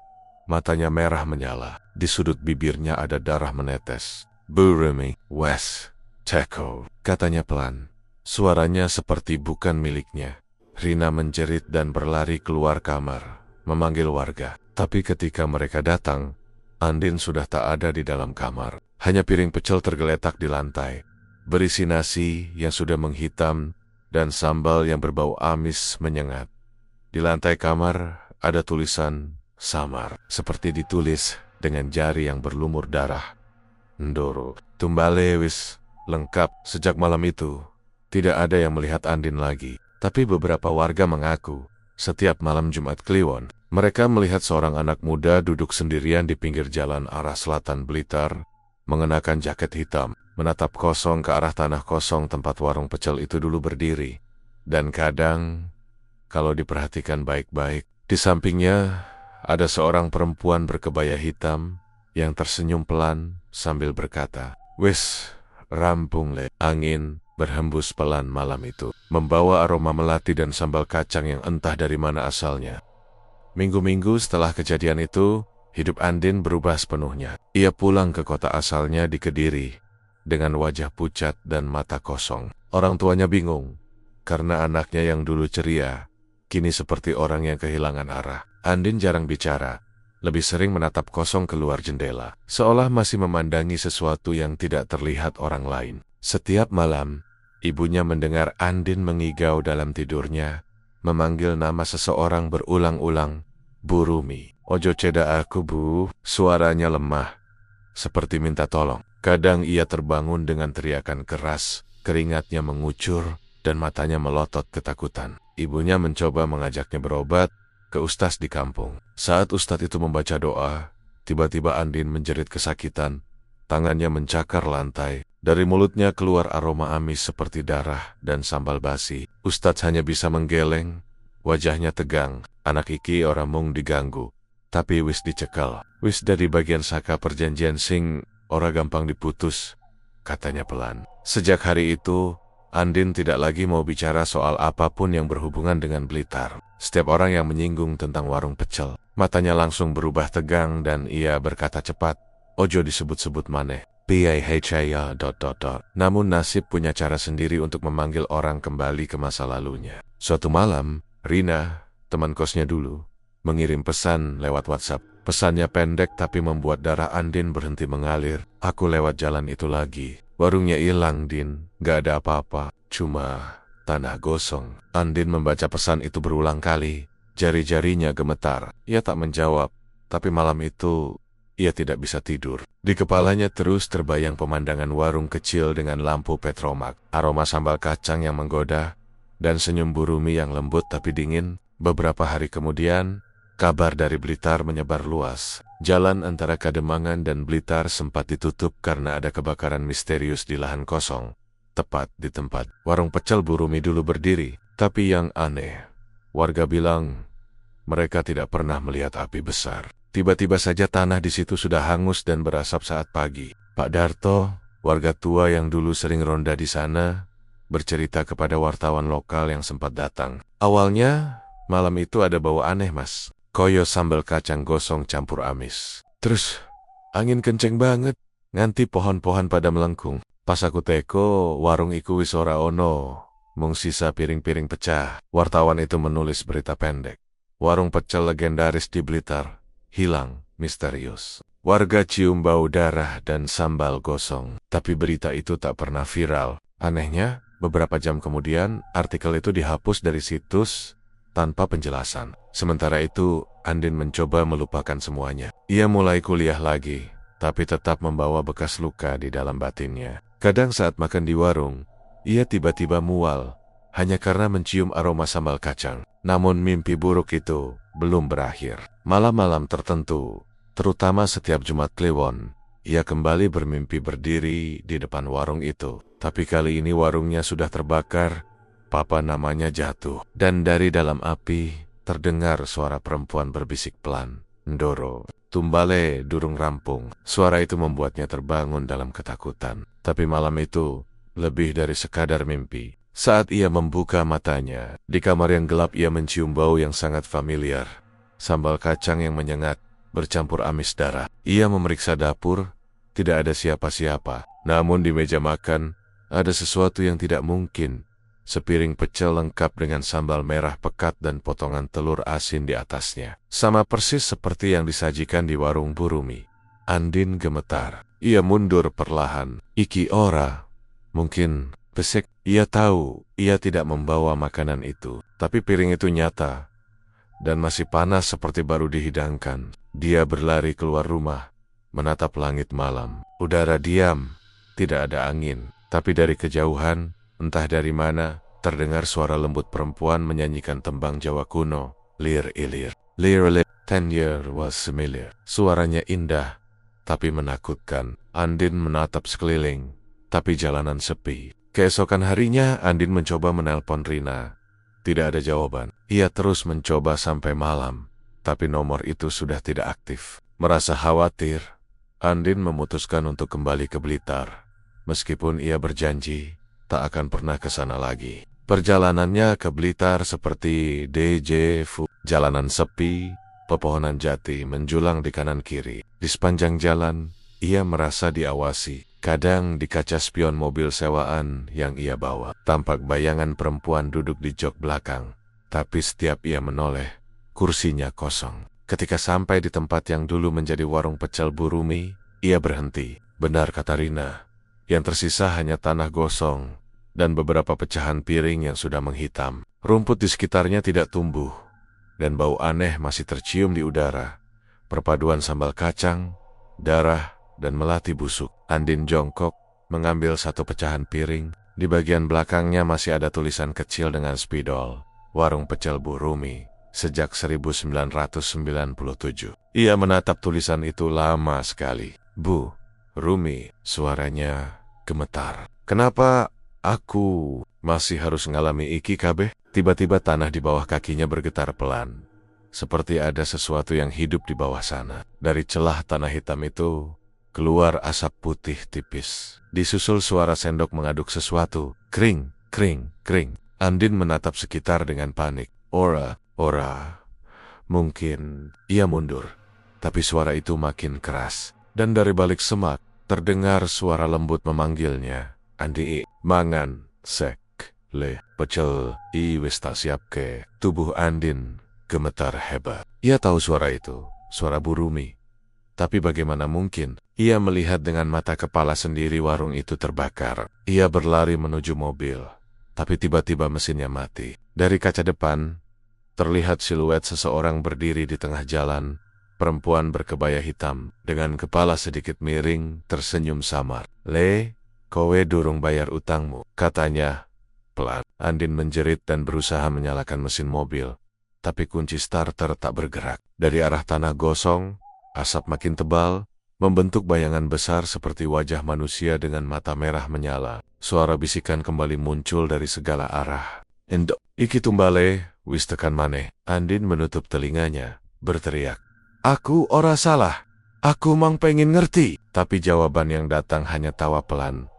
matanya merah menyala. Di sudut bibirnya ada darah menetes. Bu Rumi, Wes, Teko, katanya pelan. Suaranya seperti bukan miliknya. Rina menjerit dan berlari keluar kamar, memanggil warga. Tapi ketika mereka datang, Andin sudah tak ada di dalam kamar. Hanya piring pecel tergeletak di lantai, berisi nasi yang sudah menghitam dan sambal yang berbau amis menyengat. Di lantai kamar ada tulisan samar, seperti ditulis dengan jari yang berlumur darah. Ndoro, tumbale wis lengkap. Sejak malam itu, tidak ada yang melihat Andin lagi. Tapi beberapa warga mengaku, setiap malam Jumat Kliwon, mereka melihat seorang anak muda duduk sendirian di pinggir jalan arah selatan Blitar, mengenakan jaket hitam, menatap kosong ke arah tanah kosong tempat warung pecel itu dulu berdiri. Dan kadang, kalau diperhatikan baik-baik, di sampingnya ada seorang perempuan berkebaya hitam yang tersenyum pelan sambil berkata, "Wis, rampung le." Angin berhembus pelan malam itu, membawa aroma melati dan sambal kacang yang entah dari mana asalnya. Minggu-minggu setelah kejadian itu, hidup Andin berubah sepenuhnya. Ia pulang ke kota asalnya di Kediri, dengan wajah pucat dan mata kosong. Orang tuanya bingung, karena anaknya yang dulu ceria, kini seperti orang yang kehilangan arah. Andin jarang bicara, lebih sering menatap kosong keluar jendela, seolah masih memandangi sesuatu yang tidak terlihat orang lain. Setiap malam, ibunya mendengar Andin mengigau dalam tidurnya, memanggil nama seseorang berulang-ulang, "Bu Rumi, ojo ceda aku bu." Suaranya lemah, seperti minta tolong. Kadang ia terbangun dengan teriakan keras, keringatnya mengucur, dan matanya melotot ketakutan. Ibunya mencoba mengajaknya berobat ke ustaz di kampung. Saat ustaz itu membaca doa, tiba-tiba Andin menjerit kesakitan. Tangannya mencakar lantai. Dari mulutnya keluar aroma amis seperti darah dan sambal basi. Ustadz hanya bisa menggeleng, wajahnya tegang. Anak iki ora mung diganggu, tapi wis dicekal. Wis dari bagian saka perjanjian sing ora gampang diputus, katanya pelan. Sejak hari itu, Andin tidak lagi mau bicara soal apapun yang berhubungan dengan Blitar. Setiap orang yang menyinggung tentang warung pecel, matanya langsung berubah tegang dan ia berkata cepat, "Ojo disebut-sebut maneh." PIHaya... Namun nasib punya cara sendiri untuk memanggil orang kembali ke masa lalunya. Suatu malam, Rina, teman kosnya dulu, mengirim pesan lewat WhatsApp. Pesannya pendek tapi membuat darah Andin berhenti mengalir. "Aku lewat jalan itu lagi. Warungnya hilang, Din. Gak ada apa-apa, cuma tanah gosong." Andin membaca pesan itu berulang kali. Jari-jarinya gemetar. Ia tak menjawab, tapi malam itu ia tidak bisa tidur. Di kepalanya terus terbayang pemandangan warung kecil dengan lampu petromak, aroma sambal kacang yang menggoda, dan senyum Bu Rumi yang lembut tapi dingin. Beberapa hari kemudian, kabar dari Blitar menyebar luas. Jalan antara Kademangan dan Blitar sempat ditutup karena ada kebakaran misterius di lahan kosong, tepat di tempat warung pecel Bu Rumi dulu berdiri. Tapi yang aneh, warga bilang mereka tidak pernah melihat api besar. Tiba-tiba saja tanah di situ sudah hangus dan berasap saat pagi. Pak Darto, warga tua yang dulu sering ronda di sana, bercerita kepada wartawan lokal yang sempat datang. Awalnya, malam itu ada bau aneh, Mas. Koyo sambal kacang gosong campur amis. Terus, angin kenceng banget, nganti pohon-pohon pada melengkung. Pas aku teko, warung iku wis ora ono, mung sisa piring-piring pecah. Wartawan itu menulis berita pendek. Warung pecel legendaris di Blitar hilang misterius. Warga cium bau darah dan sambal gosong. Tapi berita itu tak pernah viral. Anehnya, beberapa jam kemudian, artikel itu dihapus dari situs tanpa penjelasan. Sementara itu, Andin mencoba melupakan semuanya. Ia mulai kuliah lagi, tapi tetap membawa bekas luka di dalam batinnya. Kadang saat makan di warung, ia tiba-tiba mual, hanya karena mencium aroma sambal kacang. Namun mimpi buruk itu belum berakhir. Malam-malam tertentu, terutama setiap Jumat Kliwon, ia kembali bermimpi berdiri di depan warung itu. Tapi kali ini warungnya sudah terbakar, papa namanya jatuh. Dan dari dalam api, terdengar suara perempuan berbisik pelan. Ndoro, tumbale durung rampung. Suara itu membuatnya terbangun dalam ketakutan. Tapi malam itu, lebih dari sekadar mimpi. Saat ia membuka matanya, di kamar yang gelap ia mencium bau yang sangat familiar. Sambal kacang yang menyengat, bercampur amis darah. Ia memeriksa dapur, tidak ada siapa-siapa. Namun di meja makan, ada sesuatu yang tidak mungkin. Sepiring pecel lengkap dengan sambal merah pekat dan potongan telur asin di atasnya. Sama persis seperti yang disajikan di warung Burumi. Andin gemetar. Ia mundur perlahan. Iki ora. Mungkin pesek. Ia tahu ia tidak membawa makanan itu. Tapi piring itu nyata. Dan masih panas seperti baru dihidangkan. Dia berlari keluar rumah. Menatap langit malam. Udara diam. Tidak ada angin. Tapi dari kejauhan, entah dari mana, terdengar suara lembut perempuan menyanyikan tembang Jawa kuno. Lir ilir. Lir ilir. 10 year was familiar. Suaranya indah, tapi menakutkan. Andin menatap sekeliling, tapi jalanan sepi. Keesokan harinya, Andin mencoba menelpon Rina. Tidak ada jawaban. Ia terus mencoba sampai malam, tapi nomor itu sudah tidak aktif. Merasa khawatir, Andin memutuskan untuk kembali ke Blitar. Meskipun ia berjanji, tak akan pernah ke sana lagi. Perjalanannya ke Blitar seperti déjà vu. Jalanan sepi, pepohonan jati menjulang di kanan kiri. Di sepanjang jalan, ia merasa diawasi. Kadang di kaca spion mobil sewaan yang ia bawa, tampak bayangan perempuan duduk di jok belakang. Tapi setiap ia menoleh, kursinya kosong. Ketika sampai di tempat yang dulu menjadi warung pecel Burumi, ia berhenti. Benar kata Rina, yang tersisa hanya tanah gosong dan beberapa pecahan piring yang sudah menghitam. Rumput di sekitarnya tidak tumbuh, dan bau aneh masih tercium di udara. Perpaduan sambal kacang, darah, dan melati busuk. Andin jongkok, mengambil satu pecahan piring. Di bagian belakangnya masih ada tulisan kecil dengan spidol. Warung pecel Burumi, sejak 1997. Ia menatap tulisan itu lama sekali. Bu, Rumi, suaranya gemetar. Kenapa aku masih harus ngalami iki kabeh? Tiba-tiba tanah di bawah kakinya bergetar pelan. Seperti ada sesuatu yang hidup di bawah sana. Dari celah tanah hitam itu, keluar asap putih tipis. Disusul suara sendok mengaduk sesuatu. Kring, kring, kring. Andin menatap sekitar dengan panik. Ora. Mungkin ia mundur. Tapi suara itu makin keras. Dan dari balik semak, terdengar suara lembut memanggilnya. Andi, mangan, sek, le, pecel, wis tak siap ke. Tubuh Andin gemetar hebat. Ia tahu suara itu, suara Burumi. Tapi bagaimana mungkin? Ia melihat dengan mata kepala sendiri warung itu terbakar. Ia berlari menuju mobil, tapi tiba-tiba mesinnya mati. Dari kaca depan, terlihat siluet seseorang berdiri di tengah jalan. Perempuan berkebaya hitam, dengan kepala sedikit miring, tersenyum samar. Le, kowe durung bayar utangmu, katanya pelan. Andin menjerit dan berusaha menyalakan mesin mobil. Tapi kunci starter tak bergerak. Dari arah tanah gosong, asap makin tebal, membentuk bayangan besar seperti wajah manusia dengan mata merah menyala. Suara bisikan kembali muncul dari segala arah. Endo, iki tumbale, wis tekan maneh. Andin menutup telinganya, berteriak. Aku ora salah. Aku mang pengen ngerti. Tapi jawaban yang datang hanya tawa pelan.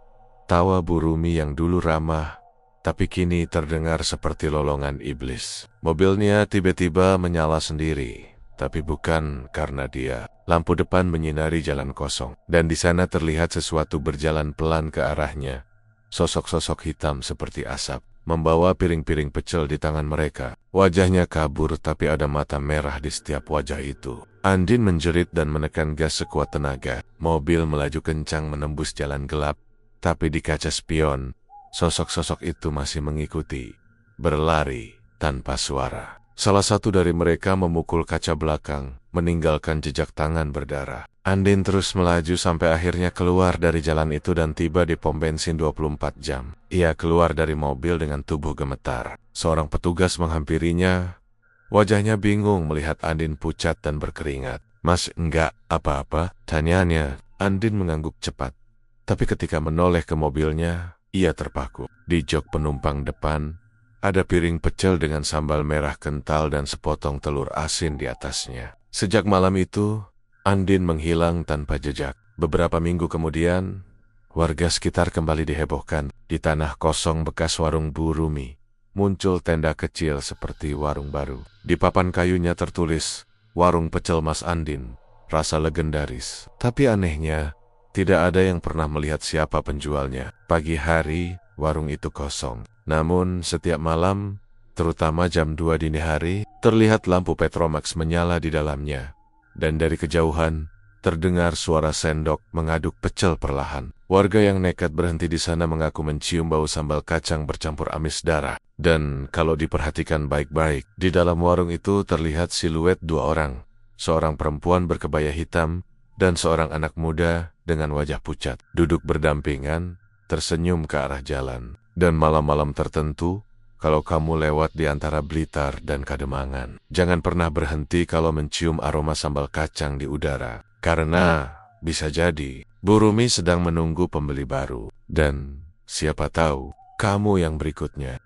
Tawa Burumi yang dulu ramah, tapi kini terdengar seperti lolongan iblis. Mobilnya tiba-tiba menyala sendiri, tapi bukan karena dia. Lampu depan menyinari jalan kosong, dan di sana terlihat sesuatu berjalan pelan ke arahnya. Sosok-sosok hitam seperti asap, membawa piring-piring pecel di tangan mereka. Wajahnya kabur tapi ada mata merah di setiap wajah itu. Andin menjerit dan menekan gas sekuat tenaga. Mobil melaju kencang menembus jalan gelap, tapi di kaca spion, sosok-sosok itu masih mengikuti, berlari tanpa suara. Salah satu dari mereka memukul kaca belakang, meninggalkan jejak tangan berdarah. Andin terus melaju sampai akhirnya keluar dari jalan itu dan tiba di pom bensin 24 jam. Ia keluar dari mobil dengan tubuh gemetar. Seorang petugas menghampirinya. Wajahnya bingung melihat Andin pucat dan berkeringat. "Mas, enggak apa-apa?" tanyanya. Andin mengangguk cepat. Tapi ketika menoleh ke mobilnya, ia terpaku. Di jok penumpang depan, ada piring pecel dengan sambal merah kental dan sepotong telur asin di atasnya. Sejak malam itu, Andin menghilang tanpa jejak. Beberapa minggu kemudian, warga sekitar kembali dihebohkan. Di tanah kosong bekas warung Bu Rumi, muncul tenda kecil seperti warung baru. Di papan kayunya tertulis, "Warung pecel Mas Andin, rasa legendaris." Tapi anehnya, tidak ada yang pernah melihat siapa penjualnya. Pagi hari, warung itu kosong. Namun, setiap malam, terutama jam 2 dini hari, terlihat lampu Petromax menyala di dalamnya. Dan dari kejauhan, terdengar suara sendok mengaduk pecel perlahan. Warga yang nekat berhenti di sana mengaku mencium bau sambal kacang bercampur amis darah. Dan kalau diperhatikan baik-baik, di dalam warung itu terlihat siluet dua orang. Seorang perempuan berkebaya hitam, dan seorang anak muda dengan wajah pucat. Duduk berdampingan, tersenyum ke arah jalan. Dan malam-malam tertentu, kalau kamu lewat di antara Blitar dan Kademangan, jangan pernah berhenti kalau mencium aroma sambal kacang di udara. Karena bisa jadi Bu Rumi sedang menunggu pembeli baru. Dan siapa tahu, kamu yang berikutnya.